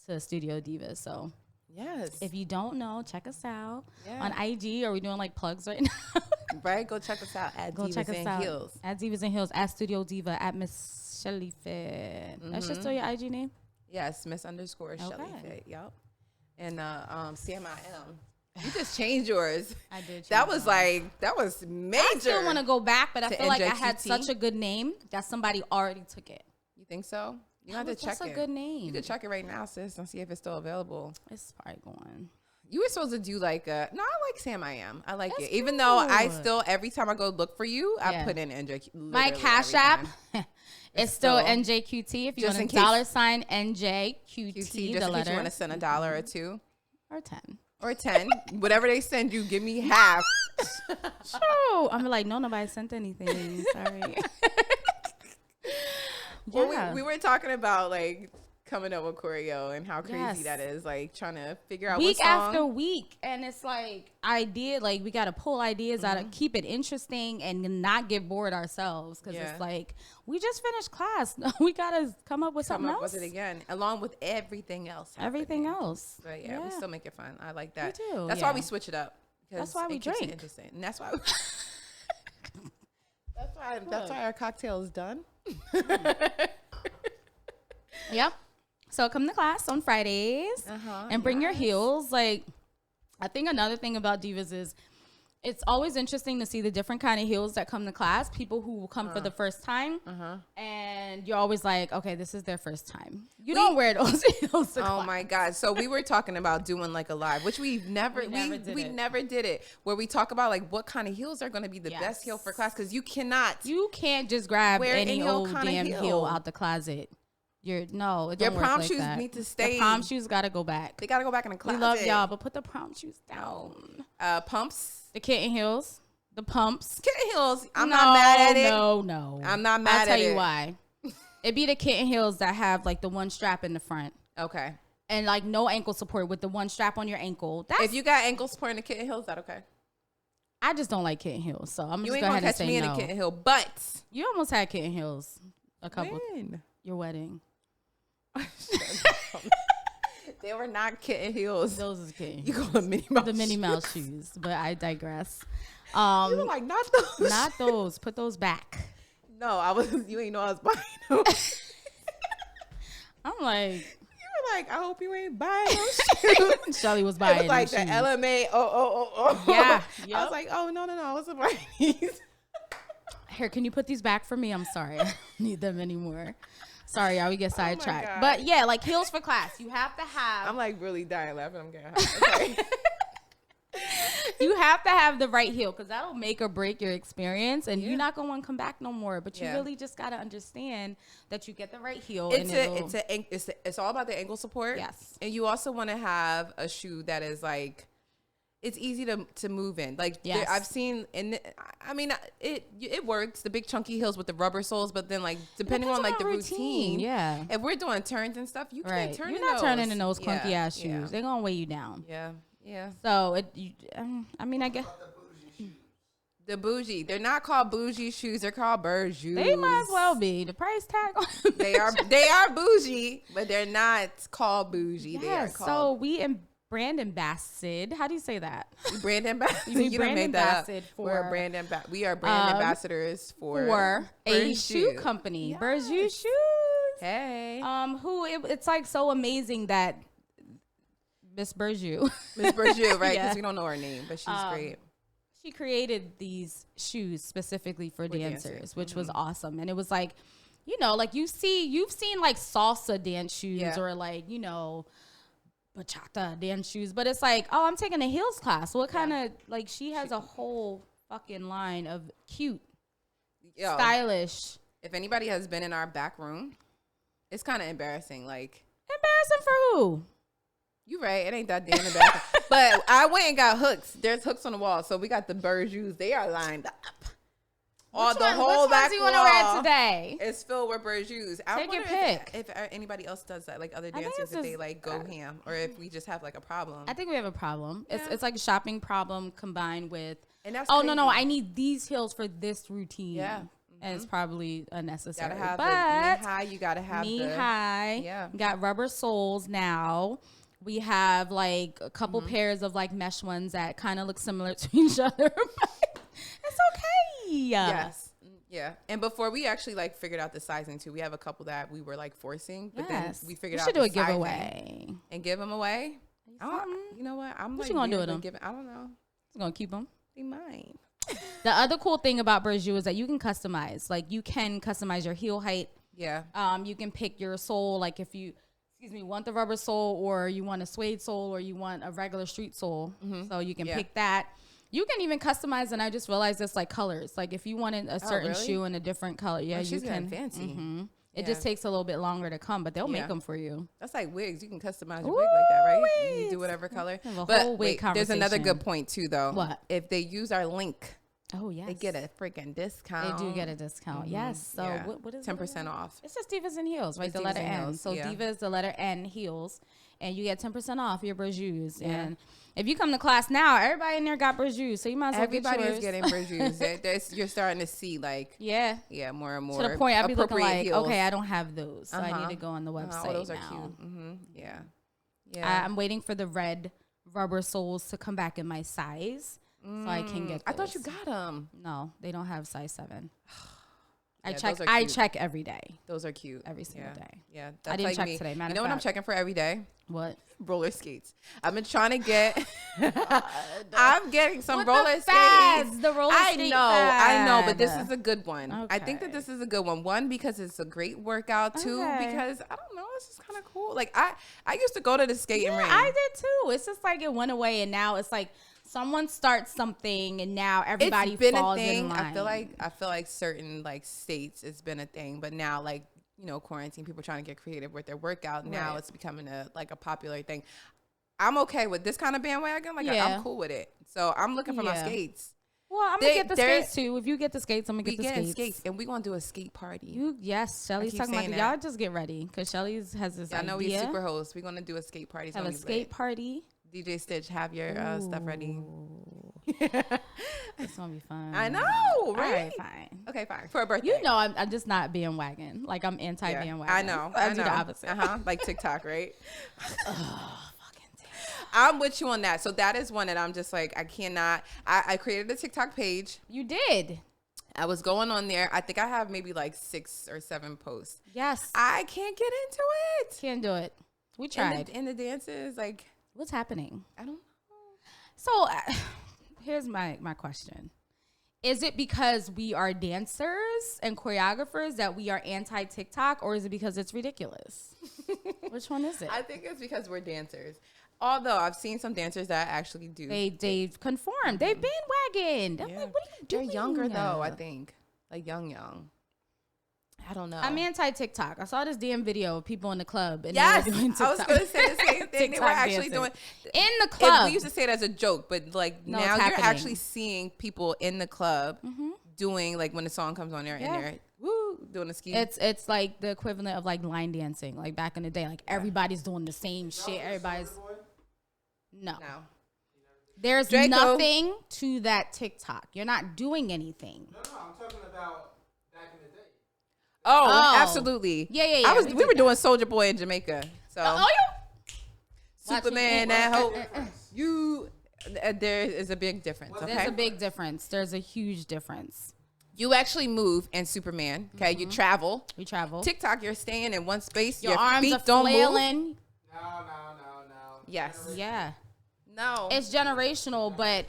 to Studio Divas. So Yes. if you don't know, check us out Yeah. on IG. Are we doing like plugs right now? Right, go check us out at Go check Divas us N out Heels. at Divas N Heels, at Studio Diva, at Miss Shelly Fit. That's just still your IG name. Yes, Miss_Shelly Okay. Fit. Yep. And CMIM. You just changed yours. I did. That was major. I still want to go back, but I to feel like I had NJQT. such a good name that somebody already took it. You think so? You have to check That's a it. good name. You could check it right now, sis, and see if it's still available. It's probably going. You were supposed to do like a I like Sam I Am. I like That's it. Even though I cute. still every time I go look for you, I Yeah. put in NJ. My literally Cash every App time. is still still- NJQT. If you just want in a case. $NJQT, QT, just the in case you letter, want to send $1 or $2 or 10. or 10, whatever they send you, give me half. True. I'm like, no, nobody sent anything. Sorry. Well, we were talking about like coming up with choreo and how crazy Yes. that is, like trying to figure out week what song. after week, and it's like we got to pull ideas out of keep it interesting and not get bored ourselves, because Yeah. it's like we just finished class. We gotta come up with come something up else. with it again, along with everything else. Everything happening. else. But yeah, we still make it fun. I like that. do, That's yeah. why we switch it up. 'Cause That's why we it keeps it drink. interesting. And that's why. That's why our cocktail is done. Yep. So come to class on Fridays and bring your heels. Like, I think another thing about Divas is it's always interesting to see the different kind of heels that come to class. People who will come for the first time, and you're always like, okay, this is their first time. You don't wear those heels to Oh class. my God. So we were talking about doing like a live, which we never did it, where we talk about like what kind of heels are going to be the best heel for class. Cause you can't just grab wear any any old kind of damn heel. heel out the closet. It don't Your work prom like shoes that. need to stay. The prom shoes got to go back. They got to go back in the We closet. love y'all, but put the prom shoes down. Pumps. The kitten heels, the pumps. Kitten heels. I'm not mad at it. No. I'm not mad I'll tell at you it. why. It'd be the kitten heels that have like the one strap in the front Okay. and like no ankle support with the one strap on your ankle. That's, If you got ankle support in the kitten heels, that okay. I just don't like kitten heels, so I'm You just ain't go gonna ahead and catch say me in no. a kitten heel, but You almost had kitten heels a couple. when? Your wedding. They were not kitten heels. Those is kitten. You call them Minnie Mouse. The Minnie Mouse shoes, but I digress. You were like, not those. Not those. Put those back. No, I was. You ain't know I was buying them. I'm like, You were like, I hope you ain't buying those shoes. Shelly was It buying was like them the shoes. LMA. Oh. Yeah, I yep. was like, oh no, I wasn't buying these. Here, can you put these back for me? I'm sorry. I don't need them anymore. Sorry, y'all. We get sidetracked. God. But yeah, like heels for class. You have to have. I'm like really dying laughing. I'm getting hot. Okay. You have to have the right heel because that'll make or break your experience, and you're not gonna want to come back no more. But you Yeah. really just gotta understand that you get the right heel. It's all about the ankle support. Yes. And you also want to have a shoe that is like, it's easy to move in. Like Yes. I've seen it works, the big chunky heels with the rubber soles, but then like depending on like the routine. Yeah. If we're doing turns and stuff, you can't turn You're in not those. turning in those clunky Yeah, ass shoes. yeah. They're gonna weigh you down. Yeah. Yeah. So I guess The bougie. They're not called bougie shoes. They're called Burju. they might as well be. The price tag on them. They are bougie, but they're not called bougie. They are Yes. So called we brand ambassador. How do you say that? brand ambassador. We You brand done made that up. ambassador We're for- brand we are brand ambassadors for For a Burju. shoe company, Yes. Burju shoes. Hey. It's like so amazing that Miss Burju, right? Because Yeah. we don't know her name, but she's great. she created these shoes specifically for dancers, which was awesome. And it was like, you know, like you've seen like salsa dance shoes or like, you know, bachata dance shoes, but it's like, oh, I'm taking a heels class. What kind of, like, she has a whole fucking line of cute, stylish. If anybody has been in our back room, it's kind of embarrassing. Like, embarrassing for who? You right. It ain't that damn embarrassing. But I went and got hooks. There's hooks on the wall. So we got the Burjus. They are lined up. Which ones do you want to wear today? It's filled with Burjus. Take your pick. If anybody else does that, like other dancers, if they like go ham, or if we just have like a problem. I think we have a problem. Yeah. It's like a shopping problem combined with, and that's no, I need these heels for this routine. Yeah. And it's probably unnecessary. Gotta have but the knee high. You gotta have knee high. Yeah. Got rubber soles now. We have like a couple pairs of like mesh ones that kind of look similar to each other. But it's okay. Yes. Yeah. And before we actually like figured out the sizing too, we have a couple that we were like forcing, but then we figured out should the do a sizing giveaway and give them away. You know what? What you gonna do with them? I don't know. You gonna keep them? Be mine. The other cool thing about Burju is that you can customize. Like you can customize your heel height. Yeah. You can pick your sole. Like if you, want the rubber sole, or you want a suede sole, or you want a regular street sole. So you can pick that. You can even customize, and I just realized it's like colors. Like if you wanted a certain shoe in a different color, you can. Fancy. It just takes a little bit longer to come, but they'll make them for you. That's like wigs. You can customize your wig like that, right? You do whatever color. But wait, there's another good point too, though. What? If they use our link, they get a freaking discount. They do get a discount. Yes. So what is 10% off? It's just Divas N Heels, right? It's the letter Divas N N. Heels, So Diva is the letter N, heels, and you get 10% off your Burjus. And if you come to class now, everybody in there got Burjus, so you might as well Everybody get yours. is getting Burjus. You're starting to see like more and more. To the point I'd be looking like, heels. okay, I don't have those, so I need to go on the website. Those are now. cute. Yeah. I'm waiting for the red rubber soles to come back in my size, so I can get those. I thought you got them. No, they don't have size 7. Yeah, I check every day. Those are cute. Every single day. Yeah. I didn't check today. You know what I'm checking for every day? What? Roller skates. I've been trying to get. I'm getting some roller skates. The roller skate I know, but this is a good one. Okay. I think that this is a good one. One, because it's a great workout. Two, because I don't know, it's just kind of cool. Like I used to go to the skating ring. I did too. It's just like it went away, and now it's like someone starts something, and now everybody falls in line. I feel like certain like states it's been a thing, but now like, you know, quarantine, people trying to get creative with their workout. Now it's becoming a popular thing. I'm okay with this kind of bandwagon. Like I'm cool with it. So I'm looking for my skates. Well, I'm gonna get the skates too. If you get the skates, I'm gonna get the skates. And we're gonna do a skate party. Shelly's talking about y'all just get ready, because Shelly's has this idea. I know we super hosts. We're gonna do a skate party. Have a skate party. DJ Stitch, have your stuff ready. It's gonna be fun. I know, right? All right, fine. Okay, fine. For a birthday. You know, I'm just not bandwagon. Like I'm anti-bandwagon. I know. I do the opposite. Like TikTok, right? I'm with you on that. So that is one that I'm just like, I cannot. I created a TikTok page. You did. I was going on there. I think I have maybe like 6 or 7 posts. Yes. I can't get into it. Can't do it. We tried. In the dances, like. What's happening? I don't know. So here's my question. Is it because we are dancers and choreographers that we are anti-TikTok, or is it because it's ridiculous? Which one is it? I think it's because we're dancers. Although I've seen some dancers that actually do. They've conformed. They've bandwagoned. I'm like, what are you doing? They're younger though, I think. Like young. I don't know. I'm anti-TikTok. I saw this damn video of people in the club. And yes, they were doing TikTok. I was going to say the same thing. They were actually doing in the club. We used to say it as a joke, but like now you're actually seeing people in the club doing, like when the song comes on there and they're doing a ski. It's like the equivalent of like line dancing, like back in the day. Like everybody's doing the same shit. Everybody's no. There's nothing to that TikTok. You're not doing anything. No, I'm talking about back in the day. Oh, absolutely. Yeah. We were doing Soulja Boy in Jamaica. So Superman, that hope. There is a big difference. There's a big difference. There's a huge difference. You actually move in Superman. Okay, you travel. We travel. TikTok, you're staying in one space. Your arms feet are don't flailing. move. No. Yes. Yeah. No. It's generational, but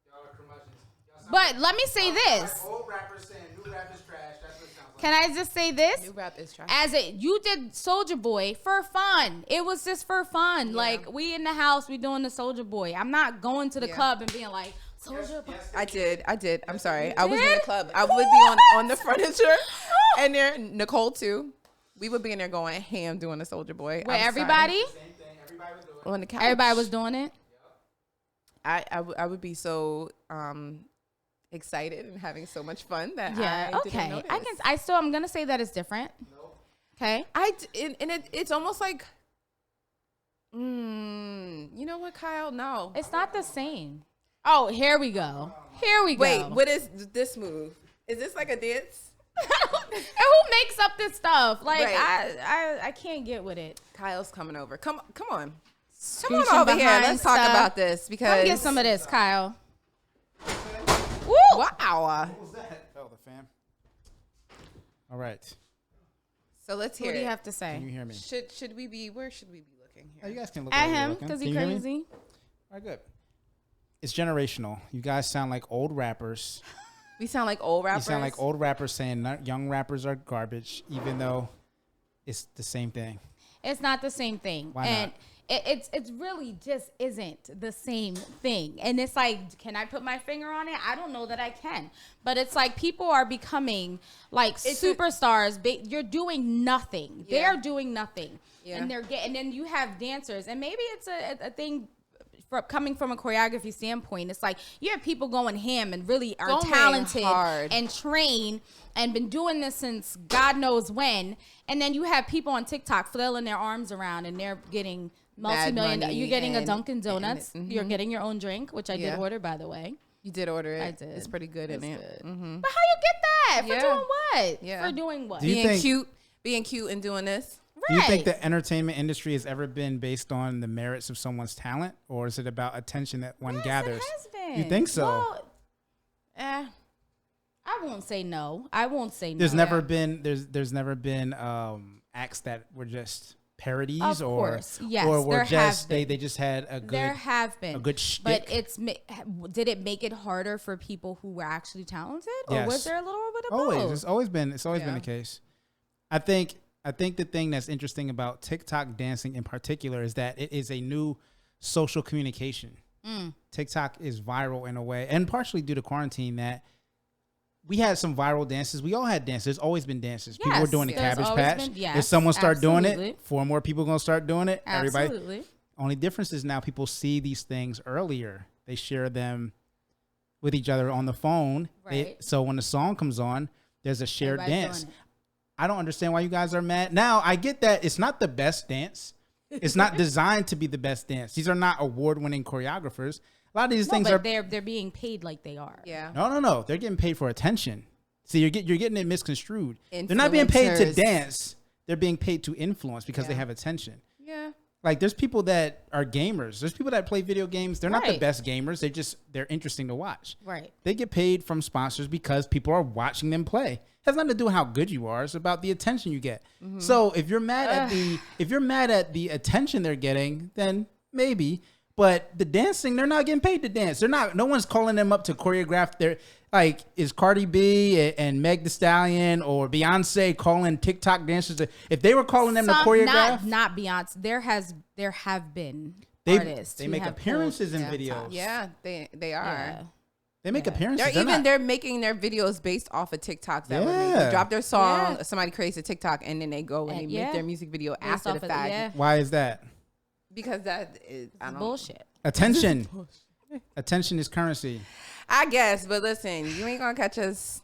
Y'all are curmudgeons. Y'all sound but let me say this. like old rappers saying new rap is trash. That's what it sounds like. Can I just say this? New rap is trash. You did Soldier Boy for fun. It was just for fun. Yeah. Like we in the house, we doing the Soldier Boy. I'm not going to the Yeah. club and being like Soldier Boy. I did. I'm sorry. I You was in the did? club. I would be on the furniture, and there Nicole too. We would be in there going ham doing the Soldier Boy. Wait, I'm everybody? Same thing. Everybody was doing it. sorry. On the couch. Everybody was doing it. I would be so excited and having so much fun that Yeah. I didn't Okay. notice. I'm gonna say that it's different. Okay. It's almost like, you know what, Kyle? No. It's not the same. Oh, here we go. Here we go. Wait, what is this move? Is this like a dance? And who makes up this stuff? Like Right. I can't get with it. Kyle's coming over. Come on. Come Scooching on over here. behind Let's talk stuff. about this because Come get some of this, Kyle. Woo! Wow. What was that? Oh, the fam. All right. So let's hear What do you it. have to say? Can you hear me? Should we be? Where should we be looking Oh, here? you guys can look At where you're him looking. because Can he you hear me? crazy. All right, good. It's generational. You guys sound like old rappers. We sound like old rappers. You sound like old rappers saying young rappers are garbage, even though it's the same thing. It's not the same thing. Why and not? it's really just isn't the same thing. And it's like, can I put my finger on it? I don't know that I can. But it's like people are becoming like superstars. You're doing nothing. Yeah. They're doing nothing. Yeah. And and then you have dancers. And maybe it's a thing coming from a choreography standpoint. It's like you have people going ham and really are Going talented hard. and trained and been doing this since God knows when. And then you have people on TikTok flailing their arms around and they're getting multi-million. money You're getting a and- Dunkin' Donuts. and- You're getting your own drink, which I Yeah. did order, by the way. You did order it. I did. It's pretty good, isn't It's it? good. Mm-hmm. But how you get that? For Yeah. doing what? Yeah. For doing what? Do you Being cute and doing this. Do you think the entertainment industry has ever been based on the merits of someone's talent, or is it about attention that one Yes, gathers? It has been. You think so? Well, I won't say no. I won't say There's no. never been acts that were just parodies, Of or course. Yes, or were there just have they just had a good There have been a good but shtick. did it make it harder for people who were actually talented, or Yes. was there a little bit of Always, both? it's always been Yeah. the case. I think the thing that's interesting about TikTok dancing in particular is that it is a new social communication. TikTok is viral in a way, and partially due to quarantine, that we had some viral dances. We all had dances. There's always been dances. People were Yes, doing the there's Cabbage always Patch. been- yes, if someone start doing absolutely. it, 4 more people gonna start doing it. Everybody. Absolutely. Only difference is now people see these things earlier. They share them with each other on the phone. Right. So when the song comes on, there's a shared Everybody's dance. doing it. I don't understand why you guys are mad. Now, I get that it's not the best dance. It's not designed to be the best dance. These are not award-winning choreographers. A lot of these things but are they're being paid like they are. Yeah. no. They're getting paid for attention. See, you're getting it misconstrued. They're not being paid to Influencers. dance. They're being paid to influence because they Yeah. have attention. Yeah. Like there's people that are gamers. There's people that play video games. They're not the Right. best gamers. They're interesting to watch. Right. They get paid from sponsors because people are watching them play. It has nothing to do with how good you are. It's about the attention you get. So if you're mad at the attention they're getting, then maybe. But the dancing, they're not getting paid to dance. No one's calling them up to choreograph their, like, is Cardi B and Meg Thee Stallion or Beyonce calling TikTok dancers if they were calling them to choreograph? Not Beyonce. There have been They artists. they who make have appearances in pulled videos. TikToks. Yeah. They are. Yeah. They make appearances. They're making their videos based off of TikToks that were made. Yeah. They drop their song, Yeah. somebody creates a TikTok, and then they go and they Yeah. make their music video Based after off the of- fact. yeah. Why is that? Because that is I don't Bullshit. Attention. Attention is currency. I guess, but listen, you ain't gonna catch us.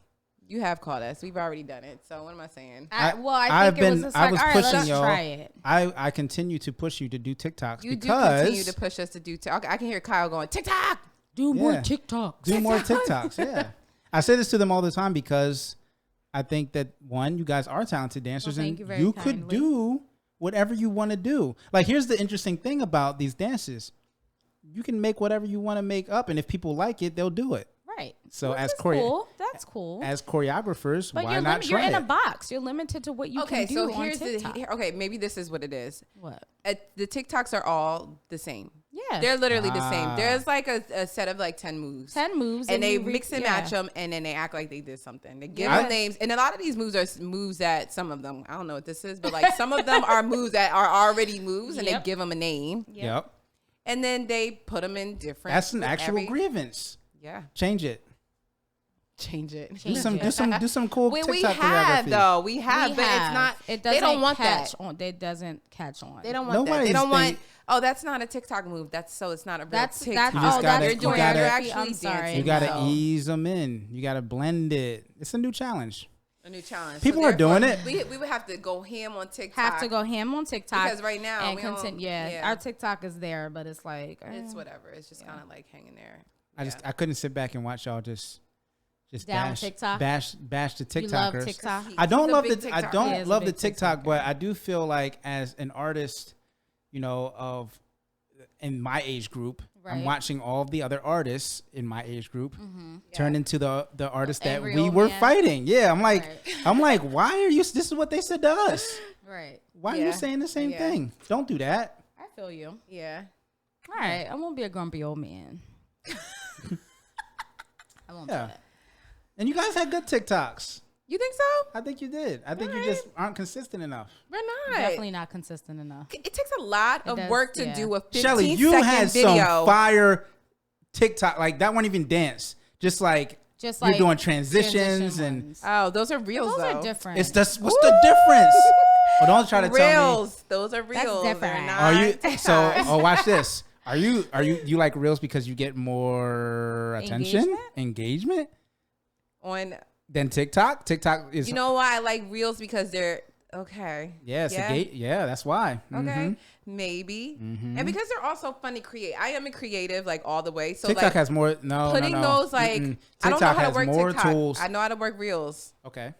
You have caught us. We've already done it. So what am I saying? I I've think it was been- just I like, was all right, pushing let's y'all. try it. I continue to push you to do TikToks You do because continue to push us to do. I can hear Kyle going TikTok. Do more TikToks. do more TikToks. Yeah. I say this to them all the time because I think that one, you guys are talented dancers Well, and thank you very you could kindly. do whatever you want to do. Like here's the interesting thing about these dances. You can make whatever you want to make up, and if people like it, they'll do it. Right. So Which as is cool. That's cool. as choreographers, But why not you're try in a it? box. You're limited to what you Okay, can do so on here's TikTok. okay, maybe this is what it is. What? The TikToks are all the same. Yeah. They're literally the same. Ah. There's like a set of like 10 moves. 10 moves. And they you mix and yeah. match them, and then they act like they did something. They give Yeah. them names. And a lot of these moves are moves that some of them, I don't know what this is, but like some of them are moves that are already moves, and Yep. they give them a name. Yep. And then they put them in different. That's an with actual grievance. Yeah. Change it. Change it. Do some cool we TikTok have choreography. though. We have, but it's not. It they don't want catch that. on. It doesn't catch on. They don't want that. They Nobody's don't want. think- Oh, that's not a TikTok move. It's not a real That's TikTok. You just gotta- you're you doing. gotta- You're choreography. actually I'm sorry. dancing. You gotta so. ease them in. You gotta blend it. It's a new challenge. A new challenge. People are doing it. We would have to go ham on TikTok. Have to go ham on TikTok because right now and we don't- content. Yeah, our TikTok is there, but it's like It's whatever. It's just kind of like hanging there. I couldn't sit back and watch y'all just Down bash TikTok? bash the TikTokers. You love TikTok. I don't He's a love big the I TikToker. don't He is a love the big TikTok, TikToker. but I do feel like as an artist, you know, of in my age group, I'm Right. watching all of the other artists in my age group turn into the artists that Angry we old were man. fighting. Yeah, I'm like, Right. why are you? This is what they said to us. Right. Why are you Yeah. saying the same Yeah. thing? Don't do that. I feel you. Yeah. All right, I won't be a grumpy old man. I won't Yeah. do that. And you guys had good TikToks. You think so? I think you did. I think you just aren't consistent enough. We're not. Definitely not consistent enough. It takes a lot of does, work to yeah. do a 15 Shelly, you second had video. some fire TikTok. Like that one even dance. Just like Just you're like doing transitions transition and ones. Oh, those are reels Those though. are different. it's just what's the difference? Oh, don't try to tell me. Reels. Those are reels. They're different. not Are you so? TikToks. Oh, watch this. Are you like reels because you get more attention, engagement on? than TikTok? TikTok is You know why I like reels? Because they're okay. yeah, it's yeah. a gate. Yeah, that's why. Okay, Mhm. maybe, and because they're also fun to create. I am a creative, like all the way. So TikTok like has more. No, putting no, no. those like Mm-mm. I don't know TikTok how to has work more TikTok. tools. I know how to work reels, Okay.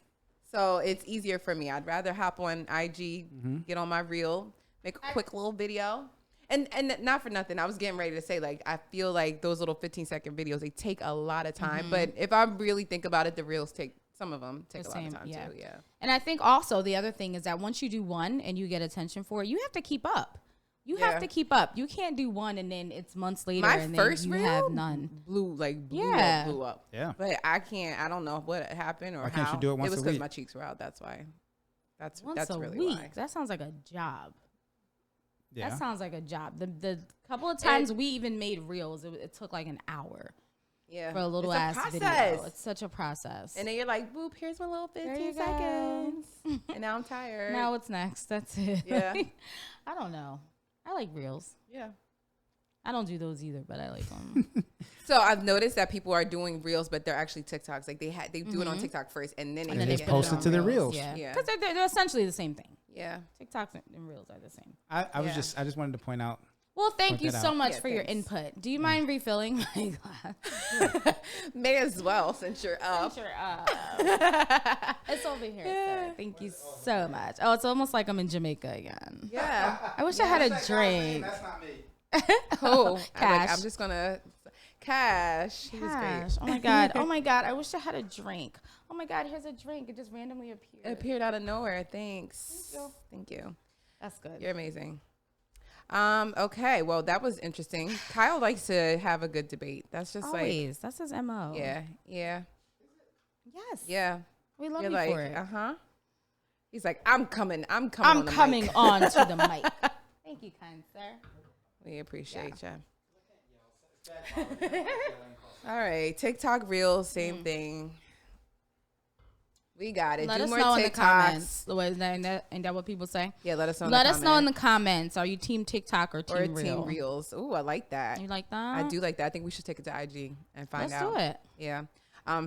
so it's easier for me. I'd rather hop on IG, get on my reel, make a quick little video. And not for nothing, I was getting ready to say, like, I feel like those little 15-second videos, they take a lot of time. But if I really think about it, the reels some of them take a lot of time too. Yeah. And I think also the other thing is that once you do one and you get attention for it, you have to keep up. You Yeah. have to keep up. You can't do one and then it's months later My and first then you reel have none. blew Yeah. up. Yeah. But I don't know what happened or Why how. can't you do it once it was a because week? my cheeks were out. That's why. That's Once a really week. why. That sounds like a job. Yeah. That sounds like a job. The couple of times we even made reels, it took like an hour Yeah. for a little It's ass process. video. It's such a process. And then you're like, boop, here's my little There 15 you go. seconds. And now I'm tired. Now what's next? That's it. Yeah. I don't know. I like reels. Yeah. I don't do those either, but I like them. So I've noticed that people are doing reels, but they're actually TikToks. Like they do it on TikTok first, and then And they then get they post it on to their reels. Yeah, Yeah. because they're essentially the same thing. Yeah. TikToks and reels are the same. I Yeah. just wanted to point out. Well, thank Point you that so out. much Yeah, for your thanks. input. Do you mind refilling my glass? May as well since you're up. Sure. It's over here, sir. Thank you so much. Oh, it's almost like I'm in Jamaica again. Yeah. I wish I had a drink. That's not me. Cool. Cash. I'm just gonna Cash. He was great. Gosh. Oh my god. Oh my god. I wish I had a drink. Oh my god. Here's a drink. It just randomly appeared. It appeared out of nowhere. Thanks. Thank you. That's good. You're amazing. Okay. Well, that was interesting. Kyle likes to have a good debate. That's just Always. That's his MO. like, yeah. Yes. Yeah. We love You're you like, for it. He's like, I'm coming. I'm I'm on the coming mic. on to the mic. Thank you, kind sir. We appreciate you. All right, TikTok Reels, same thing. We got it. Let Do us more know in the TikToks. comments. Ain't that what people say? Yeah, let us know. Let in us the know in the comments. comments. Are you team TikTok or team or Reel? Team Reels. Ooh, I like that. You like that? I do like that. I think we should take it to IG and find Let's out. do it. Yeah.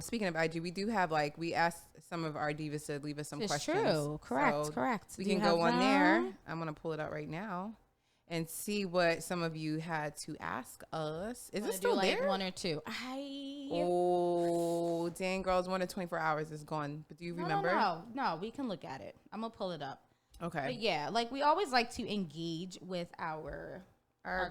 Speaking of IG, we do have we asked some of our divas to leave us some It's questions. true. Correct. So Correct. We Do you can go have on there. them? I'm gonna pull it out right now and see what some of you had to ask us. Is Wanna it still do like there? one or two? Oh, dang, girls, 1 to 24 hours is gone. But do you remember? No, we can look at it. I'm gonna pull it up. Okay. But yeah, like we always like to engage with our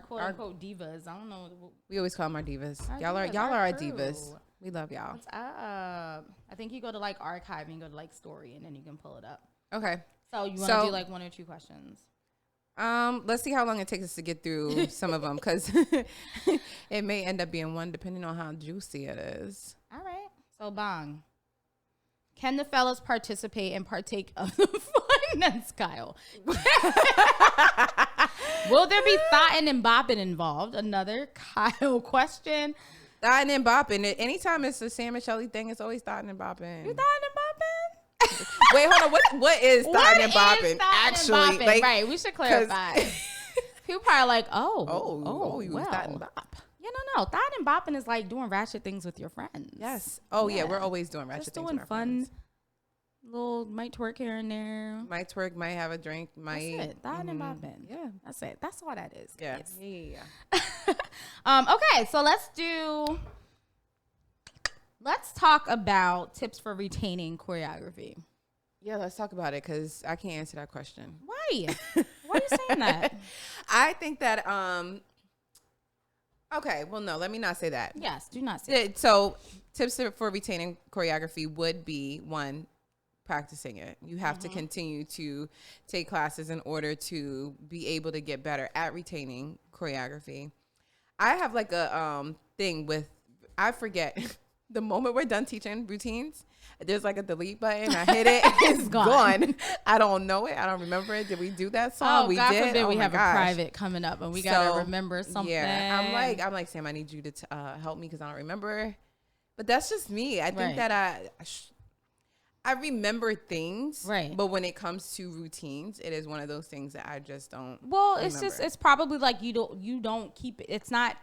quote unquote divas. I don't know. We always call them our divas. Our Y'all are divas, our our crew. divas. We love y'all. What's up? I think you go to like archive and you go to like story and then you can pull it up. Okay. So you want to do like 1 or 2 questions? Let's see how long it takes us to get through some of them, because it may end up being one depending on how juicy it is. All right. So bang. Can the fellas participate and partake of the fun? That's Kyle. Will there be thoughting and bopping involved? Another Kyle question. Thotting and bopping. Anytime it's a Sam and Shelly thing, it's always thotting and bopping. You thotting and bopping? Wait, hold on. What is thotting and bopping? Actually, like, right. We should clarify. People probably like, you well. thot and bop. Yeah, no. Thotting and bopping is like doing ratchet things with your friends. Yes. Oh yeah, we're always doing ratchet just things doing with our fun. friends. Little might twerk here and there. Might twerk, might have a drink, might. That's it. Thotting and bopping. Yeah. That's it. That's all that is. Yeah. Guys. Yeah. Okay, so let's talk about tips for retaining choreography. Yeah, let's talk about it, because I can't answer that question. Why? Why are you saying that? I think that okay, well no, let me not say that. Yes, do not say that. So tips for retaining choreography would be, 1, practicing it. You have to continue to take classes in order to be able to get better at retaining choreography. I have like a thing with, I forget the moment we're done teaching routines, there's like a delete button. I hit it, it's gone. I don't know it. I don't remember it. Did we do that song? We God forbid we have a private coming up and we gotta remember something. Yeah, I'm like Sam, I need you to help me because I don't remember. But that's just me. I think that I remember things, right? But when it comes to routines, it is one of those things that I just don't. Well, remember. it's probably like you don't keep it. It's not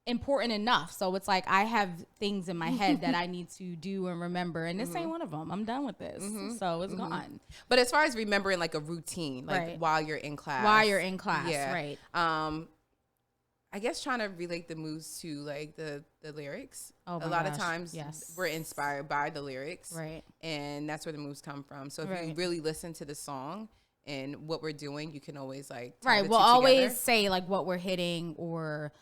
important enough. So it's like I have things in my head that I need to do and remember, and this ain't one of them. I'm done with this, so it's gone. But as far as remembering like a routine, like while you're in class, yeah, right. I guess trying to relate the moves to like the lyrics. Oh, a lot of times we're inspired by the lyrics, right? And that's where the moves come from. So if you really listen to the song and what we're doing, you can always like we'll always say like what we're hitting, or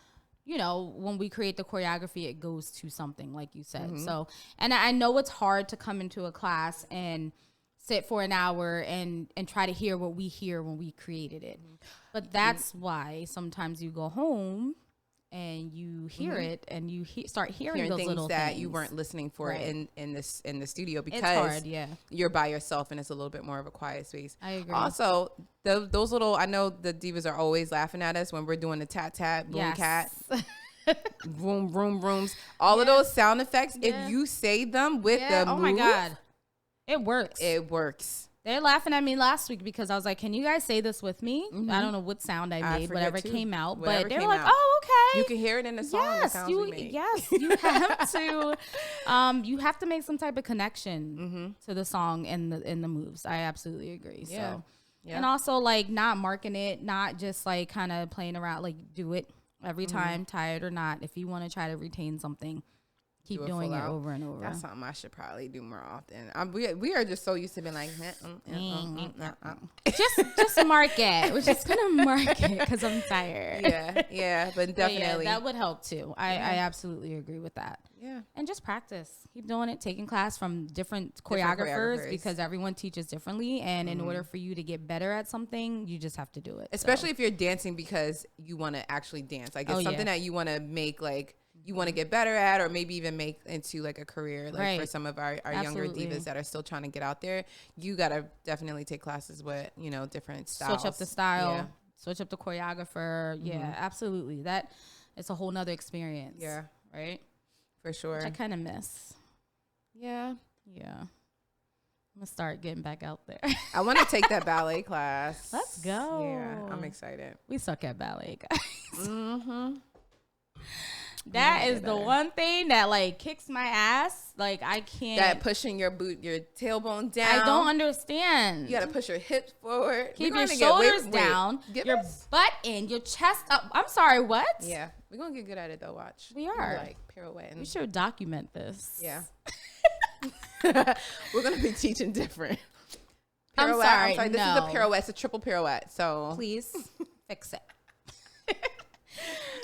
when we create the choreography, it goes to something like you said. So, and I know it's hard to come into a class and sit for an hour and try to hear what we hear when we created it. But that's why sometimes you go home and you hear it and you start hearing those things little that things you weren't listening for in the studio, because it's hard, you're by yourself and it's a little bit more of a quiet space. I agree. Also, those little, I know the divas are always laughing at us when we're doing the tat tat boom cat vroom vroom vrooms, all of those sound effects. If you say them with the move, oh my god, it works. They're laughing at me last week because I was like, can you guys say this with me? I don't know what sound I made, whatever came out. But they were like, oh, okay. You can hear it in the song. Yes, you have to. You have to make some type of connection to the song and the moves. I absolutely agree. Yeah. So, and also like not marking it, not just like kind of playing around. Like do it every time, tired or not. If you want to try to retain something, keep doing it over and over. That's something I should probably do more often. We are just so used to being like, just mark it. We're just gonna mark it because I'm tired. Yeah, but definitely that would help too. I absolutely agree with that. Yeah, and just practice. Keep doing it. Taking class from different choreographers because everyone teaches differently, and in order for you to get better at something, you just have to do it. Especially if you're dancing because you want to actually dance. Like it's something that you want to make like. You want to get better at, or maybe even make into like a career, like for some of our younger divas that are still trying to get out there. You got to definitely take classes with, different styles. Switch up the style, switch up the choreographer. Yeah, absolutely. That it's a whole nother experience. Yeah. Right. For sure. Which I kind of miss. Yeah. Yeah. I'm going to start getting back out there. I want to take that ballet class. Let's go. Yeah. I'm excited. We suck at ballet, guys. That is the one thing that like kicks my ass. Like I can't. That pushing your tailbone down. I don't understand. You got to push your hips forward. Keep your shoulders down. Your butt in. Your chest up. I'm sorry. What? Yeah, we're gonna get good at it though. Watch. We are like pirouetting. We should document this. Yeah. We're gonna be teaching different. Pirouette. I'm sorry. This is a pirouette. It's a triple pirouette. So please fix it.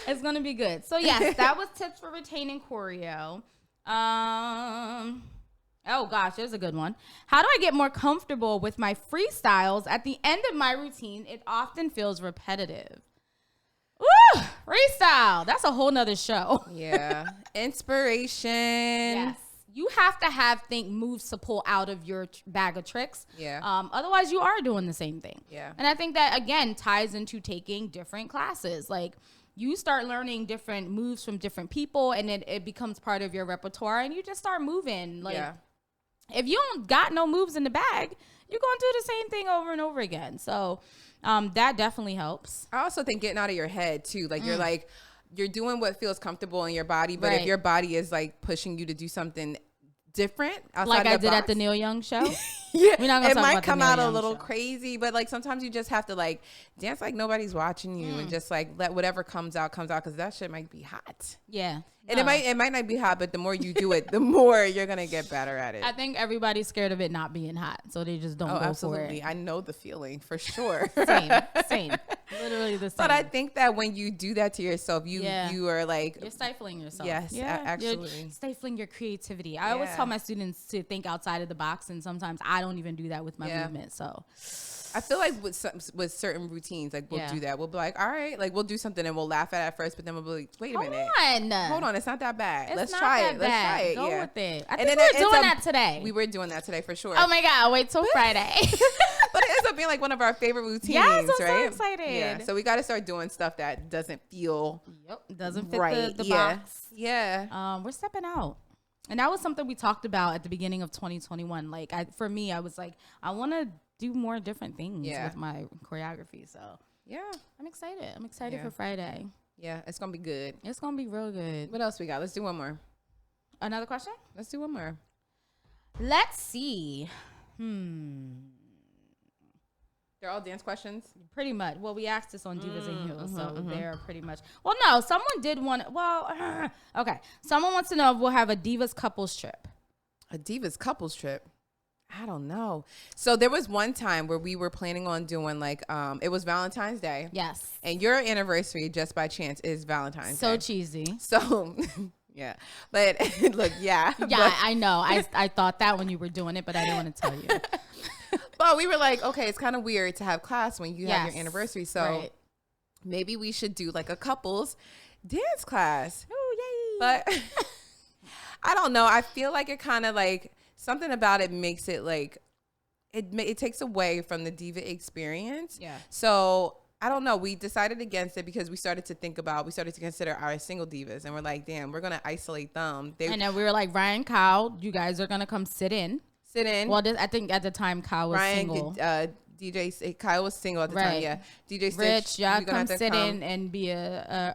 It's going to be good. So, yes, that was tips for retaining choreo. Oh gosh, there's a good one. How do I get more comfortable with my freestyles? At the end of my routine, it often feels repetitive. Woo! Freestyle. That's a whole nother show. Yeah. Inspiration. Yes. You have to think moves to pull out of your bag of tricks. Yeah. Otherwise, you are doing the same thing. Yeah. And I think that, again, ties into taking different classes. Like, you start learning different moves from different people, and it becomes part of your repertoire, and you just start moving. Like, if you don't got no moves in the bag, you're going to do the same thing over and over again. So that definitely helps. I also think getting out of your head, too. Like, you're doing what feels comfortable in your body, but Right. if your body is like pushing you to do something different outside Like of I the did box, at the Neil Young show. yeah, We're not gonna it talk might about the come Neil out a Young little show. crazy, but like sometimes you just have to like dance like nobody's watching you and just like let whatever comes out because that shit might be hot. Yeah. And No. it might not be hot, but the more you do it, the more you're gonna get better at it. I think everybody's scared of it not being hot, so they just don't go Absolutely. for I know the feeling for sure. it. Same. Literally the same. But I think that when you do that to yourself, you are like, you're stifling yourself. Yes, actually. You're stifling your creativity. I always tell my students to think outside of the box, and sometimes I don't even do that with my movement. So I feel like with certain routines, like we'll do that. We'll be like, all right, like we'll do something and we'll laugh at it at first, but then we'll be like, wait a minute. Hold on, it's not that bad. It's Let's not try that it. bad. Let's try it. Go yeah. with it. I And think then we're doing that today. We were doing that today for sure. Oh my God, wait till Friday. But it ends up being like one of our favorite routines, Yes, I'm right? so excited. Yeah. So we got to start doing stuff that doesn't feel Doesn't fit right. the box. Yeah. We're stepping out. And that was something we talked about at the beginning of 2021. Like, for me, I was like, I want to do more different things with my choreography. So, yeah. I'm excited. I'm excited for Friday. Yeah, it's going to be good. It's going to be real good. What else we got? Let's do one more. Another question? Let's do one more. Let's see. They're all dance questions? Pretty much. Well, we asked this on Divas N Heels, so they're pretty much. Well, no, someone did want. Well, okay. Someone wants to know if we'll have a Divas couples trip. A Divas couples trip? I don't know. So there was one time where we were planning on doing like, it was Valentine's Day. Yes. And your anniversary, just by chance, is Valentine's Day. So cheesy. So, yeah. But look, yeah. Yeah, but, I know. I thought that when you were doing it, but I didn't want to tell you. but we were like, okay, it's kind of weird to have class when you have your anniversary. So maybe we should do like a couples dance class. Oh, yay. But I don't know. I feel like it kind of like something about it makes it like it takes away from the diva experience. Yeah. So I don't know. We decided against it because we started to consider our single divas, and we're like, damn, we're gonna isolate them. And then we were like, Ryan, Kyle, you guys are gonna come sit in. Well, I think at the time Kyle was single. DJ Kyle was single at the time. Yeah. DJ Stitch, Rich, y'all you're gonna come sit in and be a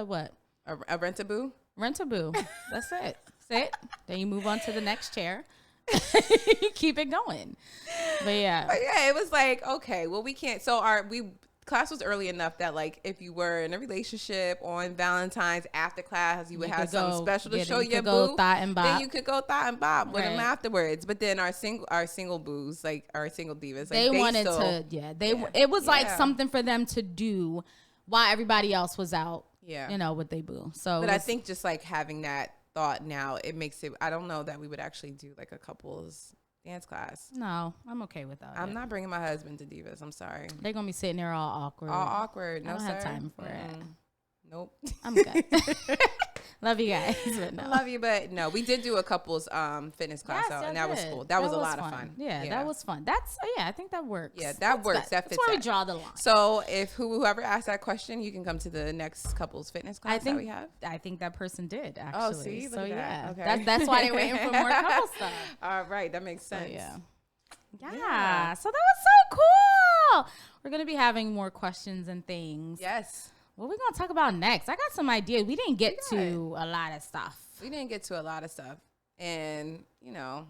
what? A rent-a-boo. Rent-a-boo. That's it. Sit. Then you move on to the next chair. You keep it going. But yeah, it was like, okay, well, we can't. So class was early enough that like if you were in a relationship on Valentine's after class, you would have something special to show your boo. Then you could go thought and bop with them afterwards. But then our single boos, like our single divas, like it was like something for them to do while everybody else was out. Yeah, you know, with they boo. So, but I think just like having that thought now, it makes it. I don't know that we would actually do like a couples dance class. No, I'm okay with that. I'm not bringing my husband to Divas. I'm sorry. They're gonna be sitting there all awkward. No, I don't have time for it. Nope. I'm good. Love you guys, but no. Love you, but no. We did do a couples fitness class, and that was cool. That was a lot of fun. Yeah, that was fun. That's I think that works. Yeah, that works. That fits. That's where we draw the line. So if whoever asked that question, you can come to the next couples fitness class that we have. I think that person did actually. Oh, see, so yeah, okay. that's why they're waiting for more couple stuff. All right, that makes sense. So, yeah. So that was so cool. We're gonna be having more questions and things. Yes. What are we gonna talk about next? I got some ideas. We didn't get to a lot of stuff. And you know,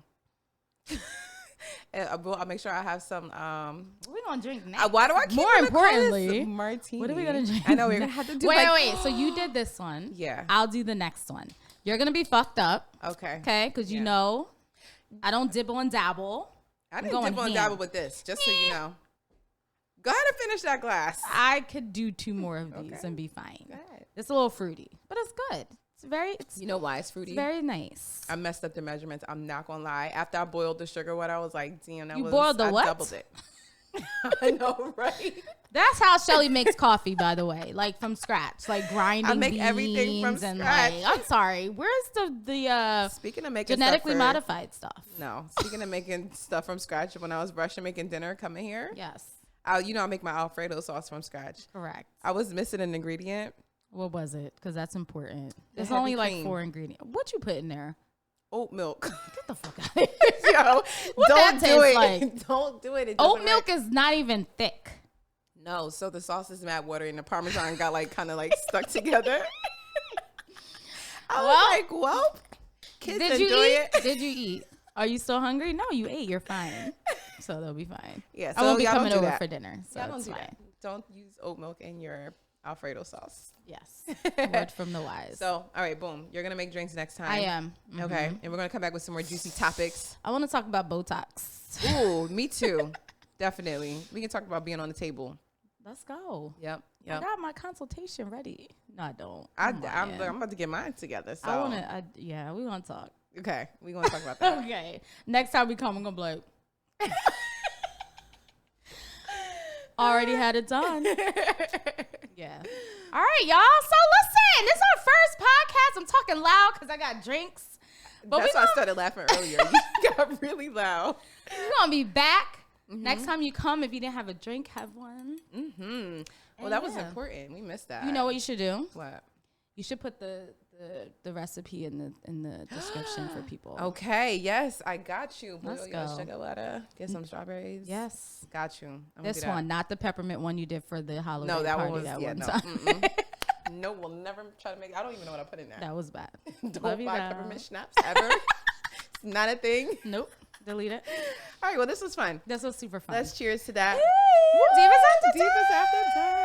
I'll make sure I have some. What are we gonna drink next? Why do I keep more importantly martini? What are we gonna drink? I know we're gonna have to do. Wait. So you did this one. Yeah. I'll do the next one. You're gonna be fucked up. Okay. Okay, because you know, I don't dibble and dabble. I didn't dibble and dabble with this, just so you know. Go ahead and finish that glass. I could do 2 more of these and be fine. It's a little fruity, but it's good. It's You know why it's fruity? very nice. I messed up the measurements. I'm not gonna lie. After I boiled the sugar water, I was like, damn, You boiled the I what? doubled it. I know, right? That's how Shelly makes coffee, by the way, like from scratch, like grinding. I make everything from beans and scratch. like, I'm sorry, where's the Speaking of making genetically stuff modified stuff? No, speaking of making stuff from scratch, when I was rushing making dinner coming here, Yes, I make my Alfredo sauce from scratch. correct. I was missing an ingredient. What was it? Because that's important. There's heavy only like cream. 4 ingredients. What you put in there? Oat milk. Get the fuck out of here. Yo, What don't that do taste it. like? Don't do it. It Oat doesn't milk work. is not even thick. No, so the sauce is mad watery and the Parmesan got like kind of like stuck together. I was like, well, kids Did you enjoy eat? it. Did you eat? Are you still hungry? No, you ate. You're fine. So they'll be fine. Yeah, I won't be y'all don't coming do over that. for dinner. So Y'all don't it's do fine. that. Don't use oat milk in your Alfredo sauce. Yes. Word from the wise. So, all right, boom. You're going to make drinks next time. I am. Okay. And we're going to come back with some more juicy topics. I want to talk about Botox. Ooh, me too. Definitely. We can talk about being on the table. Let's go. Yep. I got my consultation ready. No, I don't. I'm Come on. about to get mine together. So. I want to. Yeah, we want to talk. Okay. We're going to talk about that. Okay. Next time we come, I'm going to be like, already had it done. Yeah. All right, y'all. So listen, this is our first podcast. I'm talking loud because I got drinks. But That's why I started laughing earlier. You got really loud. we're going to be back. Next time you come, if you didn't have a drink, have one. Mm-hmm. Well, that was yeah. important. We missed that. You know what you should do? What? You should put the recipe in the description for people. Okay. Yes, I got you. Let's Boil your go. sugar water. Get some strawberries. Yes. Got you. I'm gonna This do that. one, not the peppermint one you did for the Halloween No, that party one was that yeah. one No. time. Mm-mm. No, we'll never try to make. I don't even know what I put in there. That was bad. Don't Love you buy though. peppermint schnapps ever. It's not a thing. Nope. Delete it. All right. Well, this was fun. This was super fun. Let's cheers to that. Divas after Divas after dark.